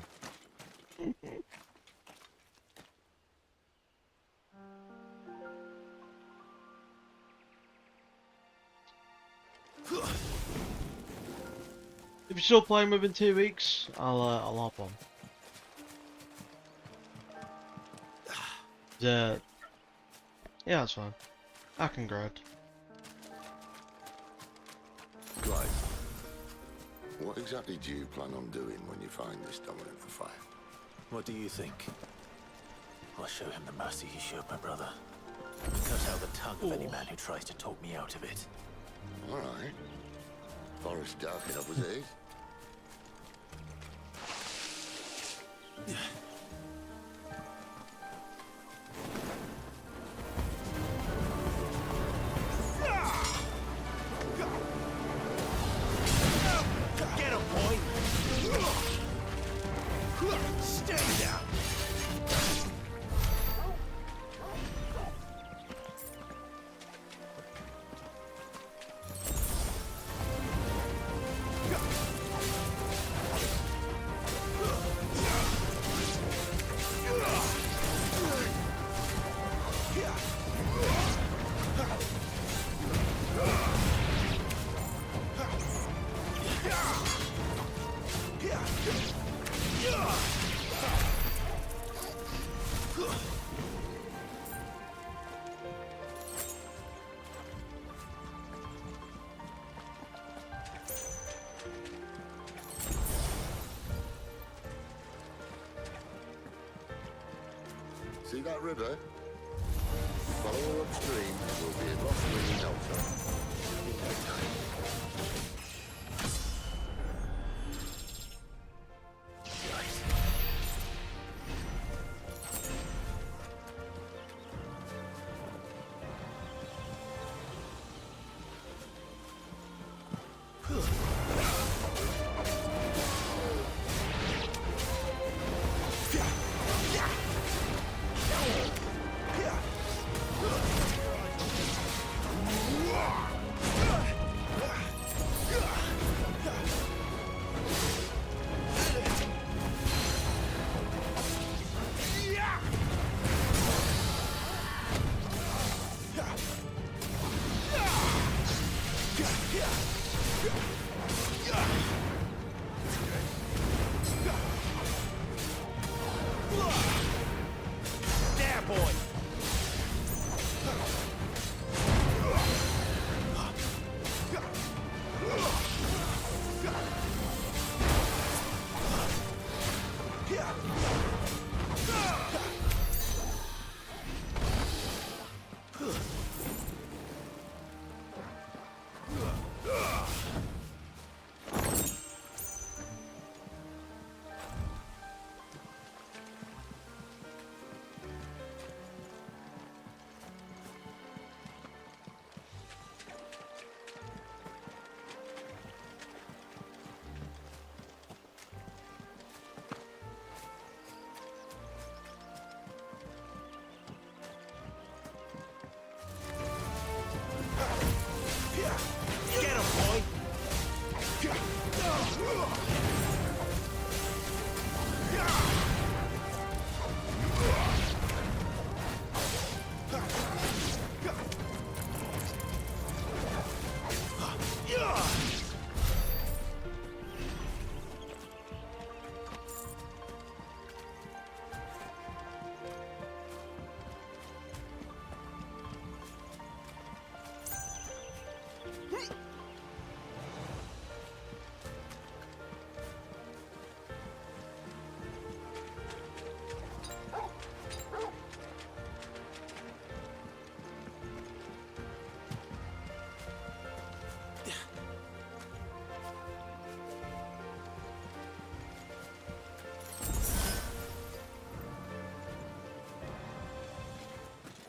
If you're still playing within 2 weeks, I'll hop on. Yeah, that's fine. I can grad. What exactly do you plan on doing when you find this Dominant the Five? What do you think? I'll show him the mercy he showed my brother. Cut out the tongue of any man who tries to talk me out of it. All right. Forest dark enough as it is. Get him, boy! Stay down! See that river? Follow her upstream and we'll be in Lothringen in no time. There, boy! Get him, boy!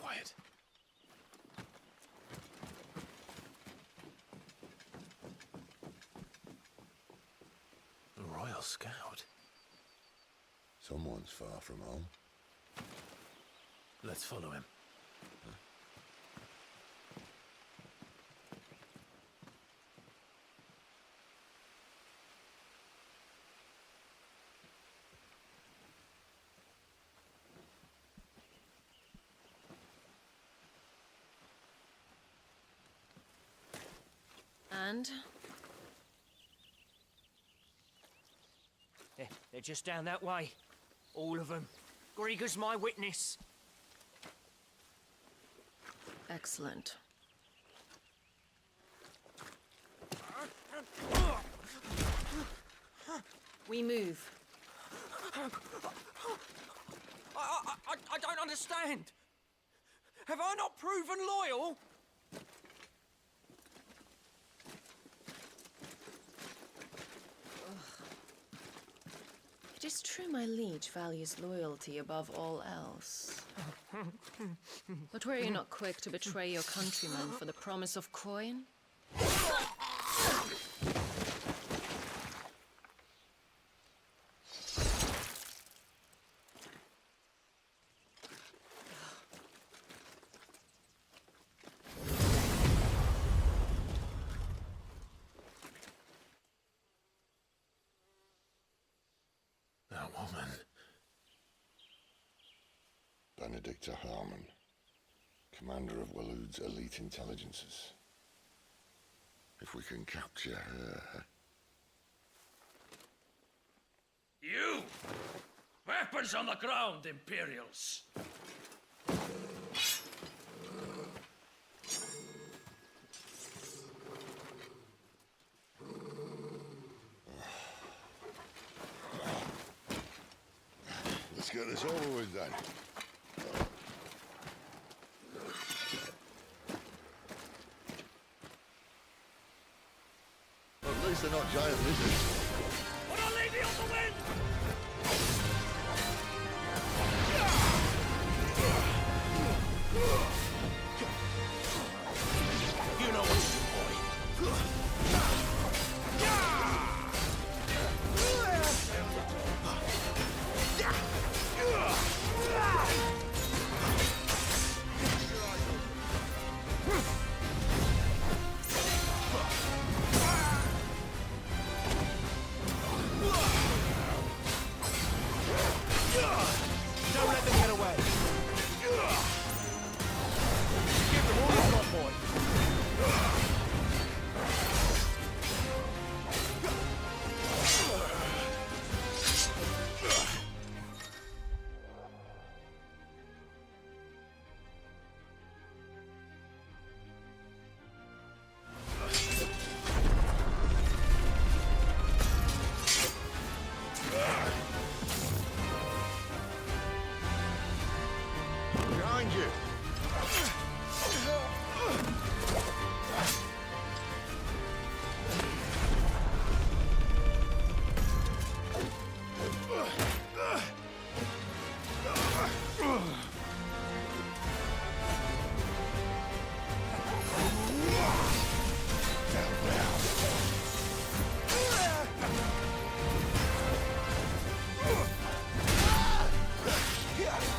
Quiet. A Royal Scout. Someone's far from home. Let's follow him. And? They're just down that way. All of them. Grieger's my witness. Excellent. We move. I don't understand. Have I not proven loyal? It is true my liege values loyalty above all else. But were you not quick to betray your countrymen for the promise of coin? That woman. Benedicta Harmon, commander of Waloed's elite intelligences. If we can capture her... You! Weapons on the ground, Imperials! Let's get this over with then. At least they're not giant lizards. Put a lady on the wind! You know what to do, boy. Don't let them get away. Give them all you've got, boy. Behind you!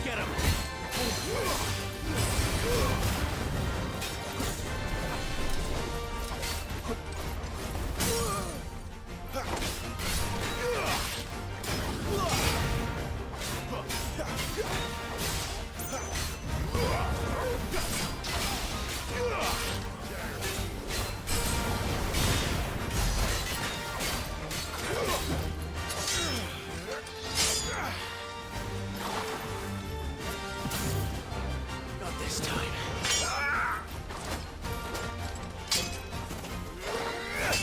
Get him. Not this time. Good night.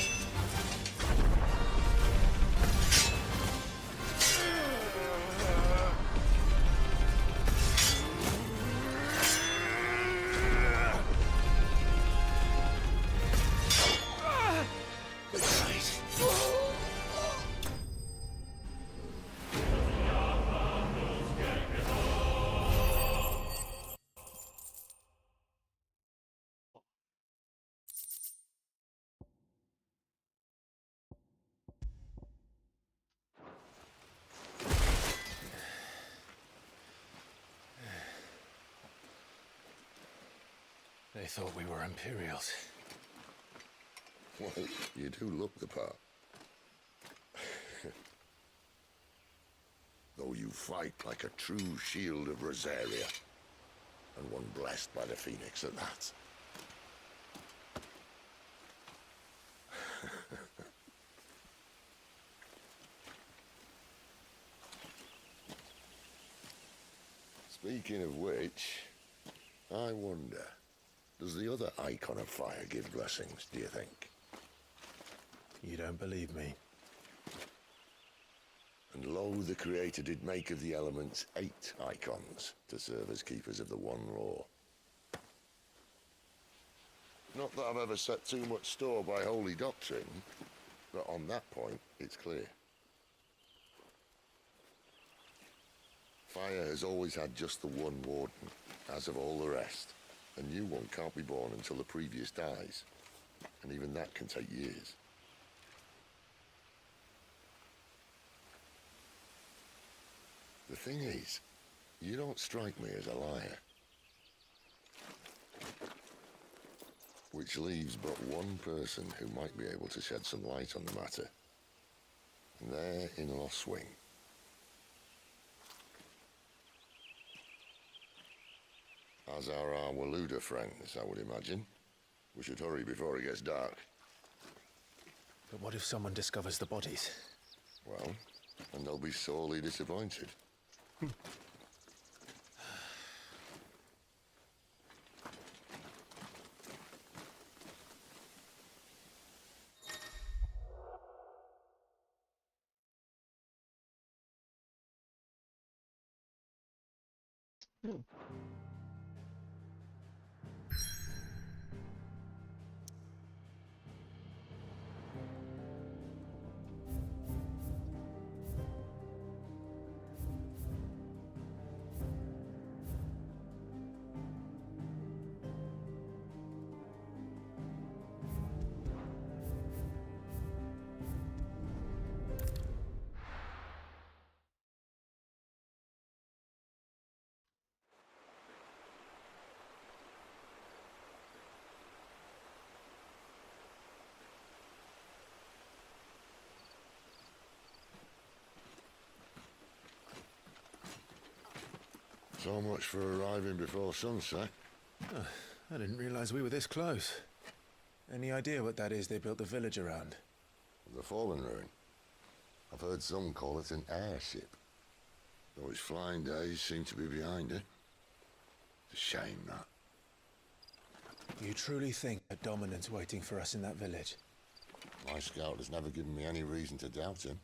They thought we were Imperials. Well, you do look the part. Though you fight like a true shield of Rosaria. And one blessed by the Phoenix at that. Speaking of which, I wonder, does the other Icon of Fire give blessings, do you think? You don't believe me? And lo, the Creator did make of the elements 8 icons to serve as keepers of the one law. Not that I've ever set too much store by holy doctrine, but on that point, it's clear. Fire has always had just the one warden, as of all the rest. A new one can't be born until the previous dies, and even that can take years. The thing is, you don't strike me as a liar. Which leaves but one person who might be able to shed some light on the matter. And they're in Lost Wing. As are our Waluda friends, I would imagine. We should hurry before it gets dark. But what if someone discovers the bodies? Well, and they'll be sorely disappointed. So much for arriving before sunset. Oh, I didn't realize we were this close. Any idea what that is they built the village around? The Fallen Ruin. I've heard some call it an airship. Though its flying days seem to be behind it. It's a shame, that. You truly think a dominant's waiting for us in that village? My scout has never given me any reason to doubt him.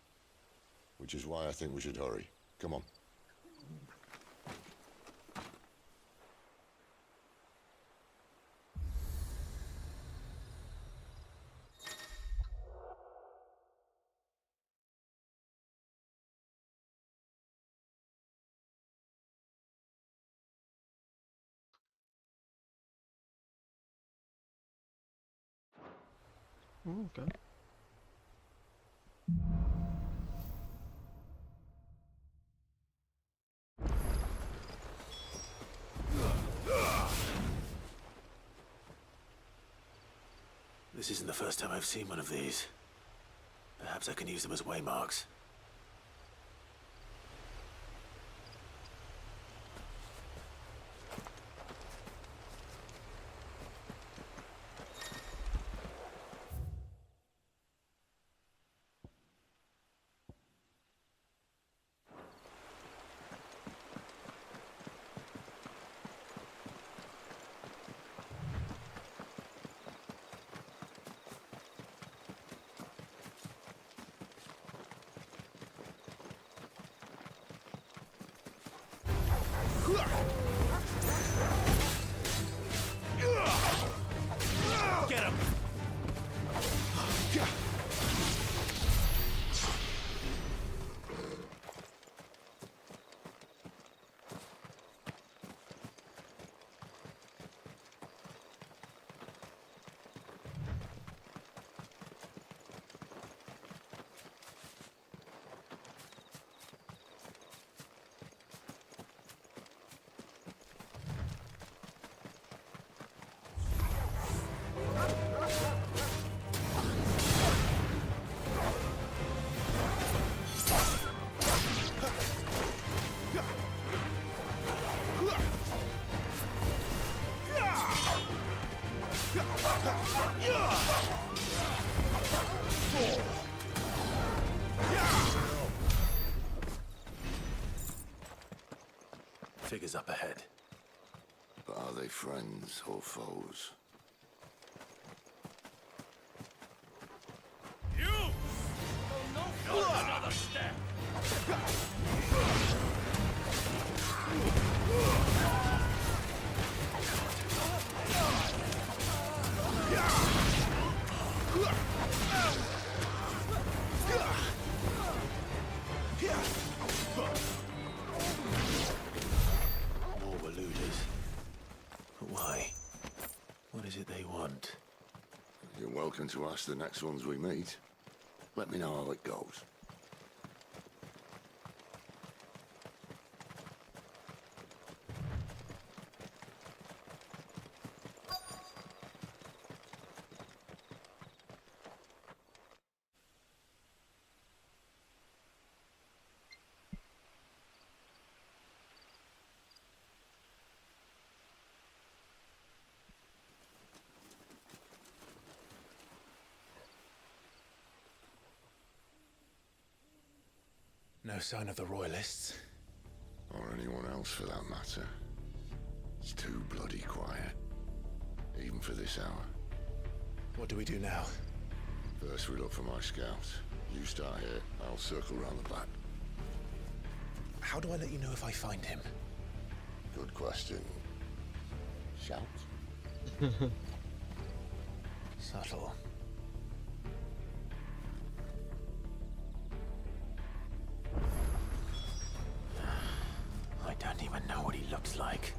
Which is why I think we should hurry. Come on. Oh, okay. This isn't the first time I've seen one of these. Perhaps I can use them as waymarks. Get him! Figures up ahead. But are they friends or foes? You! Oh, no, another step! More Waluders. But why? What is it they want? You're welcome to ask the next ones we meet. Let me know how it goes. No sign of the Royalists. Or anyone else for that matter. It's too bloody quiet. Even for this hour. What do we do now? First we look for my scout. You start here, I'll circle round the back. How do I let you know if I find him? Good question. Shout? Subtle. I don't even know what he looks like.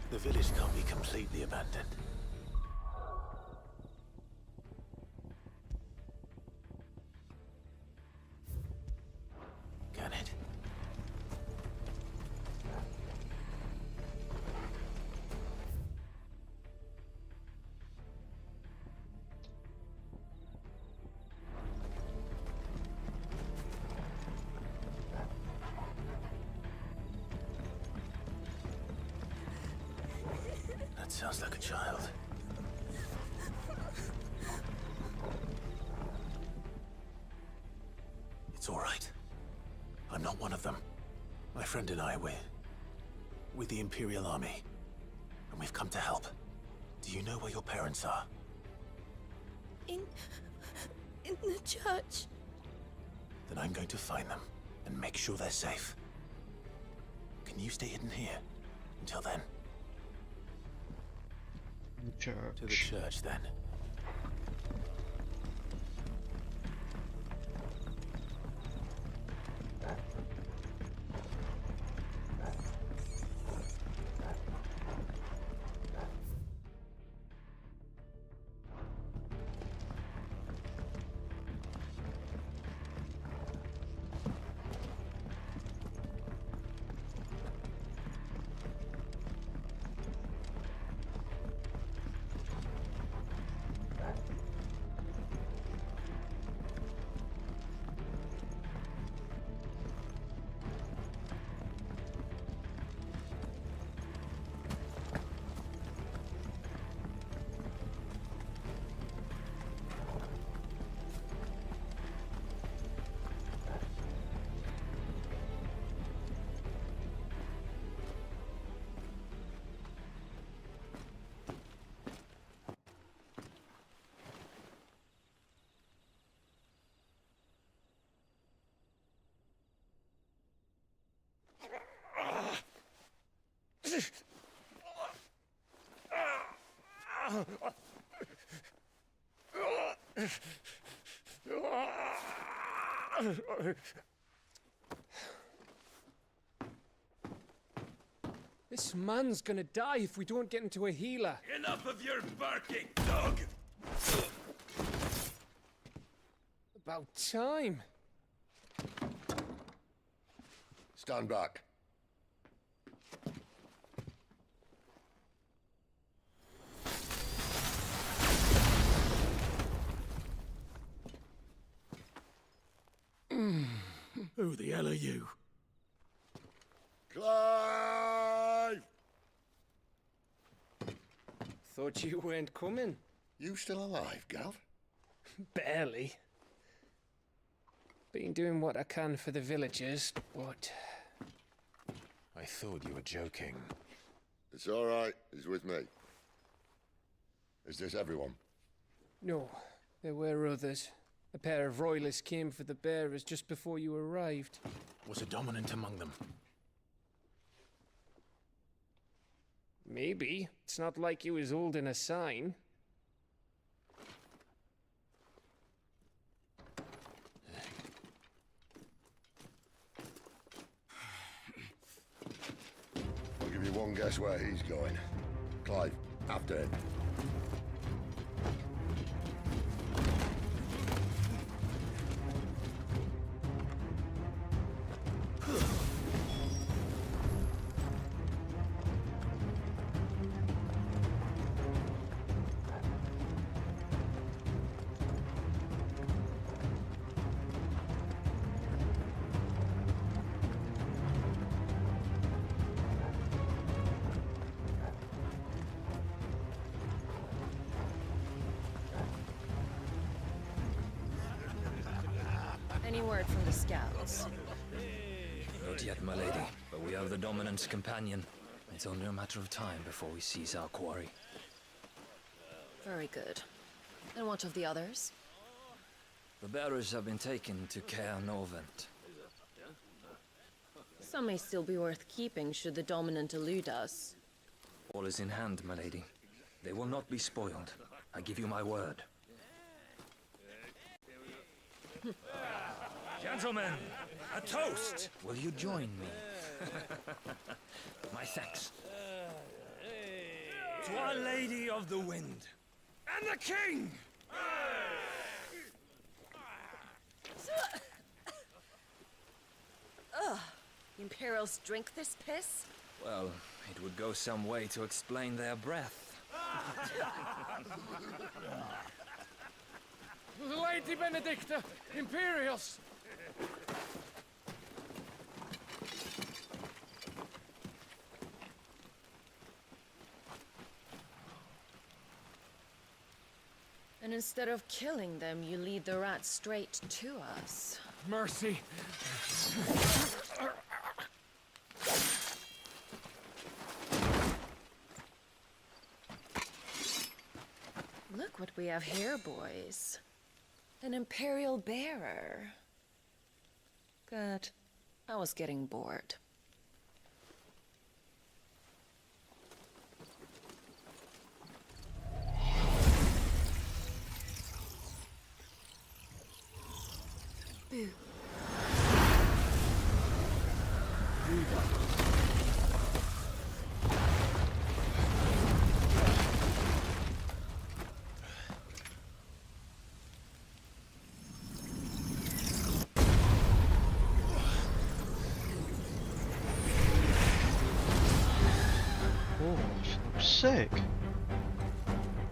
The village can't be completely abandoned. Can it? That sounds like a child. It's all right. I'm not one of them. My friend and I, we're with the Imperial Army. And we've come to help. Do you know where your parents are? In the church. Then I'm going to find them and make sure they're safe. Can you stay hidden here until then? Church. To the church, then. This man's gonna die if we don't get into a healer. Enough of your barking, dog! About time. This Stand back. Who the hell are you? Clive! Thought you weren't coming. You still alive, Gav? Barely. Been doing what I can for the villagers, but... I thought you were joking. It's all right. He's with me. Is this everyone? No, there were others. A pair of royalists came for the bearers just before you arrived. Was a dominant among them? Maybe. It's not like he was holding a sign. I'll give you one guess where he's going. Clive, after him. Any word from the scouts? Not yet, my lady, but we have the Dominant's companion. It's only a matter of time before we seize our quarry. Very good. And what of the others? The bearers have been taken to Caer Novent. Some may still be worth keeping should the Dominant elude us. All is in hand, my lady. They will not be spoiled. I give you my word. Gentlemen, a toast! Will you join me? My thanks. To Our Lady of the Wind. And the King! Ugh. Imperials drink this piss? Well, it would go some way to explain their breath. Lady Benedicta, Imperials! And instead of killing them, you lead the rats straight to us. Mercy. Look what we have here, boys. An Imperial bearer. Good. I was getting bored. Boo. Oh, she looks sick.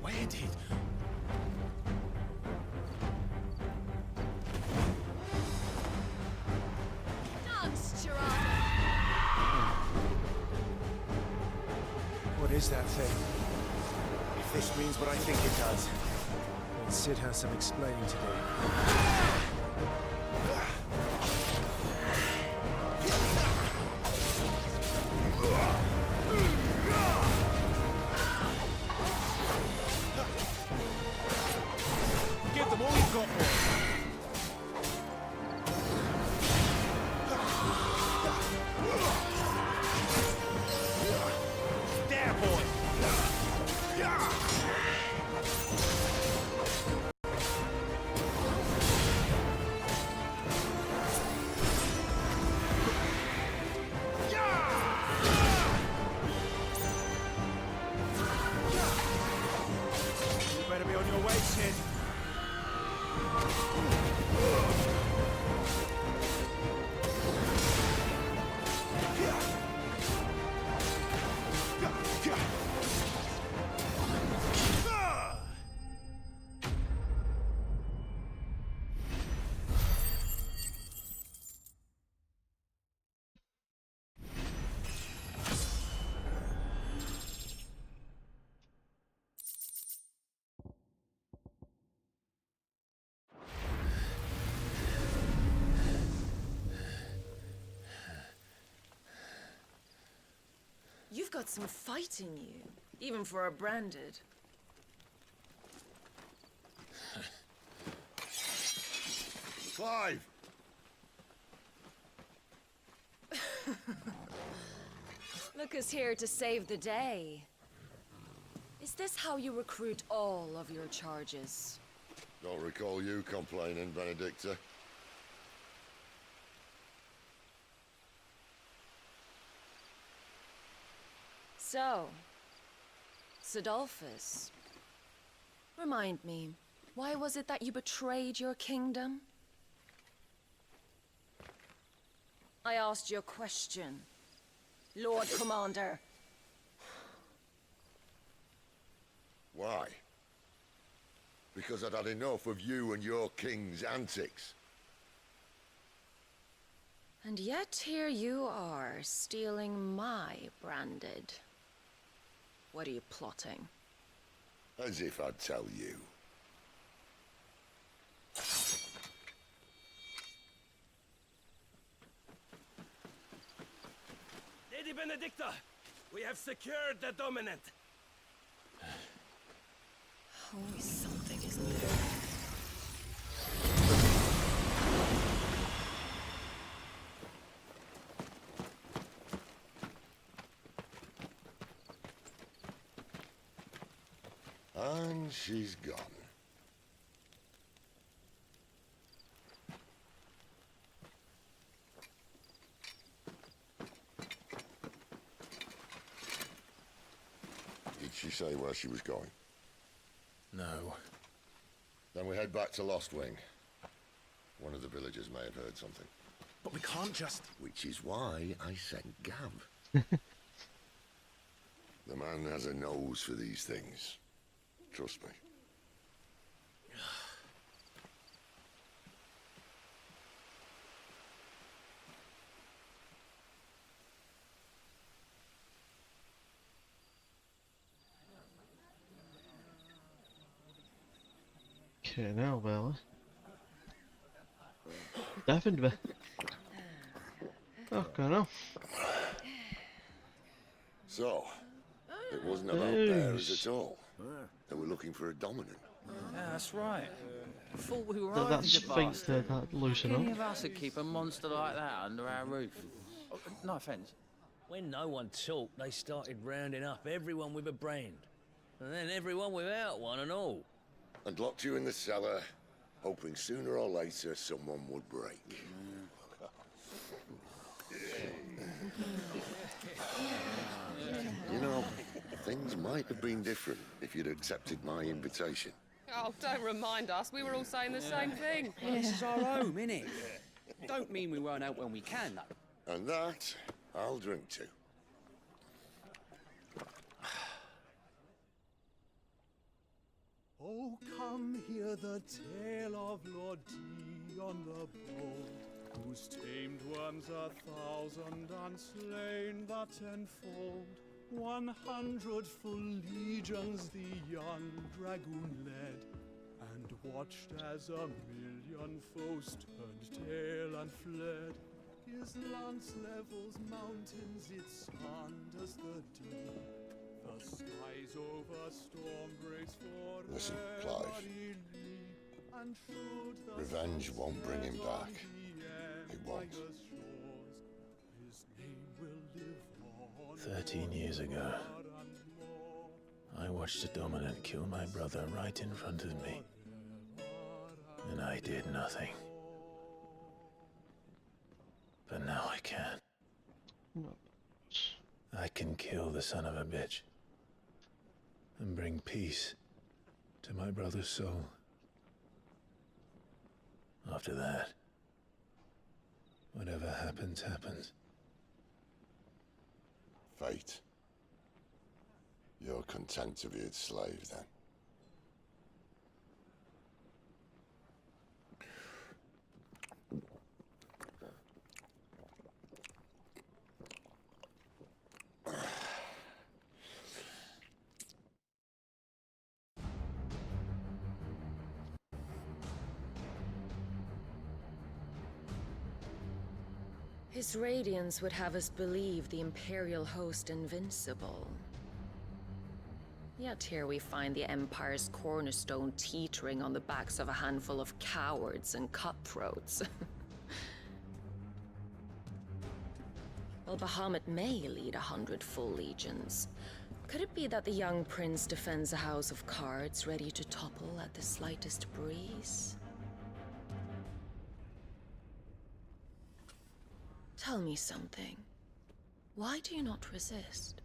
Where did... What is that thing? If this means what I think it does, then Cid has some explaining to do. Give them all you've got, boy. There, boy. You've got some fight in you, even for a branded. Clive! Look who's here to save the day. Is this how you recruit all of your charges? Don't recall you complaining, Benedicta. So, Sidolphus, remind me, why was it that you betrayed your kingdom? I asked you a question, Lord Commander. Why? Because I'd had enough of you and your king's antics. And yet here you are, stealing my branded. What are you plotting? As if I'd tell you. Lady Benedicta, we have secured the dominant. Always something, isn't there? And she's gone. Did she say where she was going? No. Then we head back to Lost Wing. One of the villagers may have heard something. But we can't just... Which is why I sent Gav. The man has a nose for these things. Trust me. Okay, now, Bella. Definitely. Okay, now. So, it wasn't about bears at all. They were looking for a dominant. Yeah, that's right. I thought we were That sphinx there, that loosen Any up. of us would keep a monster like that under our roof. Oh, no offence. When no one talked, they started rounding up everyone with a brand. And then everyone without one and all. And locked you in the cellar, hoping sooner or later someone would break. You know, things might have been different if you'd accepted my invitation. Oh, don't remind us. We were all saying the same thing. Well, this is our home, innit? Don't mean we won't out when we can, though. And that, I'll drink to. Oh, come hear the tale of Lord Dion the Bold, whose tamed ones 1,000 and slain the tenfold. 100 full legions the young dragoon led, and watched as 1,000,000 foes turned tail and fled. His lance levels mountains, it slanders the deep. The skies over storm breaks for Listen, Clive. Revenge won't bring him back. It won't. 13 years ago, I watched a dominant kill my brother right in front of me. And I did nothing. But now I can. I can kill the son of a bitch. And bring peace to my brother's soul. After that, whatever happens, happens. Fate. You're content to be its slave, then? His radiance would have us believe the Imperial host invincible. Yet here we find the Empire's cornerstone teetering on the backs of a handful of cowards and cutthroats. Well, Bahamut may lead 100 full legions. Could it be that the young prince defends a house of cards ready to topple at the slightest breeze? Tell me something. Why do you not resist?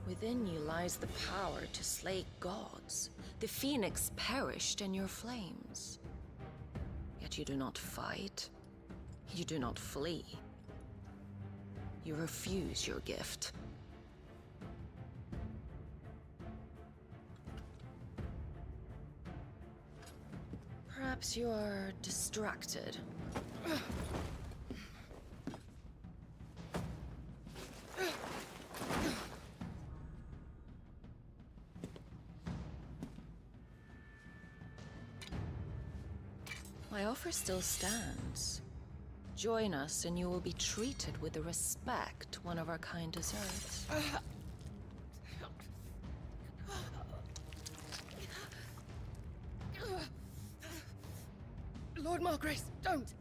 Within you lies the power to slay gods. The Phoenix perished in your flames. Yet you do not fight. You do not flee. You refuse your gift. Perhaps you are distracted. My offer still stands. Join us and you will be treated with the respect one of our kind deserves. Lord Margrace, don't!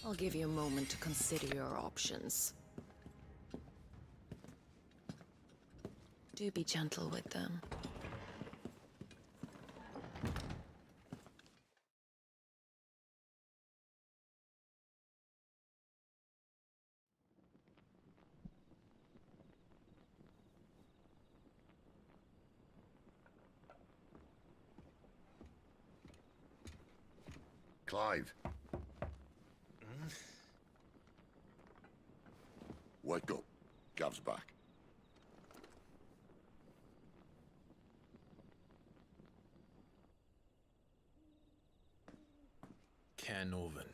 I'll give you a moment to consider your options. Do be gentle with them. Clive. Wake up. Gav's back. Caernarvon.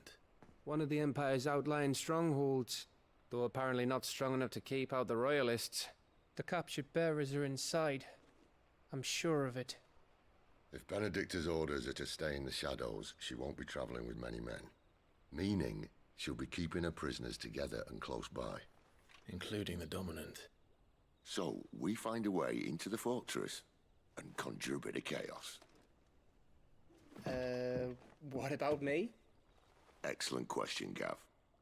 One of the Empire's outlying strongholds, though apparently not strong enough to keep out the Royalists. The captured bearers are inside. I'm sure of it. If Benedicta's orders are to stay in the shadows, she won't be traveling with many men. Meaning, she'll be keeping her prisoners together and close by. Including the Dominant. So, we find a way into the fortress and conjure a bit of chaos. What about me? Excellent question, Gav.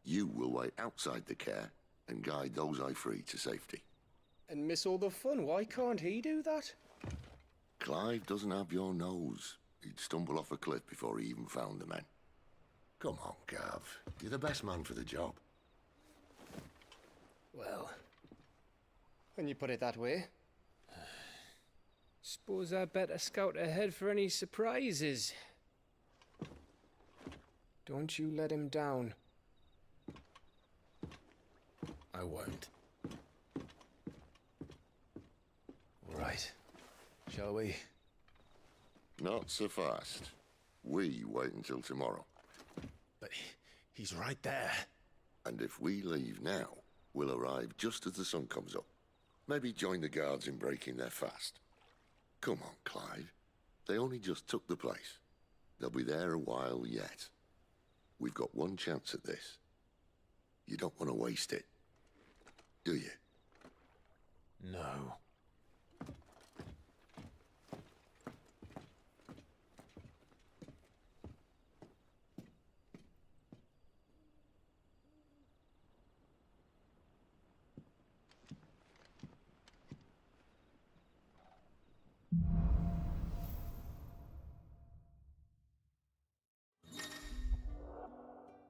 You will wait outside the care and guide those I free to safety. And miss all the fun. Why can't he do that? Clive doesn't have your nose. He'd stumble off a cliff before he even found the men. Come on, Gav. You're the best man for the job. Well, when you put it that way. Suppose I better scout ahead for any surprises. Don't you let him down. I won't. All right. Shall we? Not so fast. We wait until tomorrow. But he's right there. And if we leave now, we'll arrive just as the sun comes up. Maybe join the guards in breaking their fast. Come on, Clive. They only just took the place. They'll be there a while yet. We've got one chance at this. You don't want to waste it, do you? No.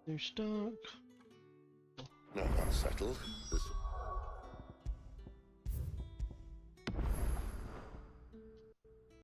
They're stuck. Now that's settled. There's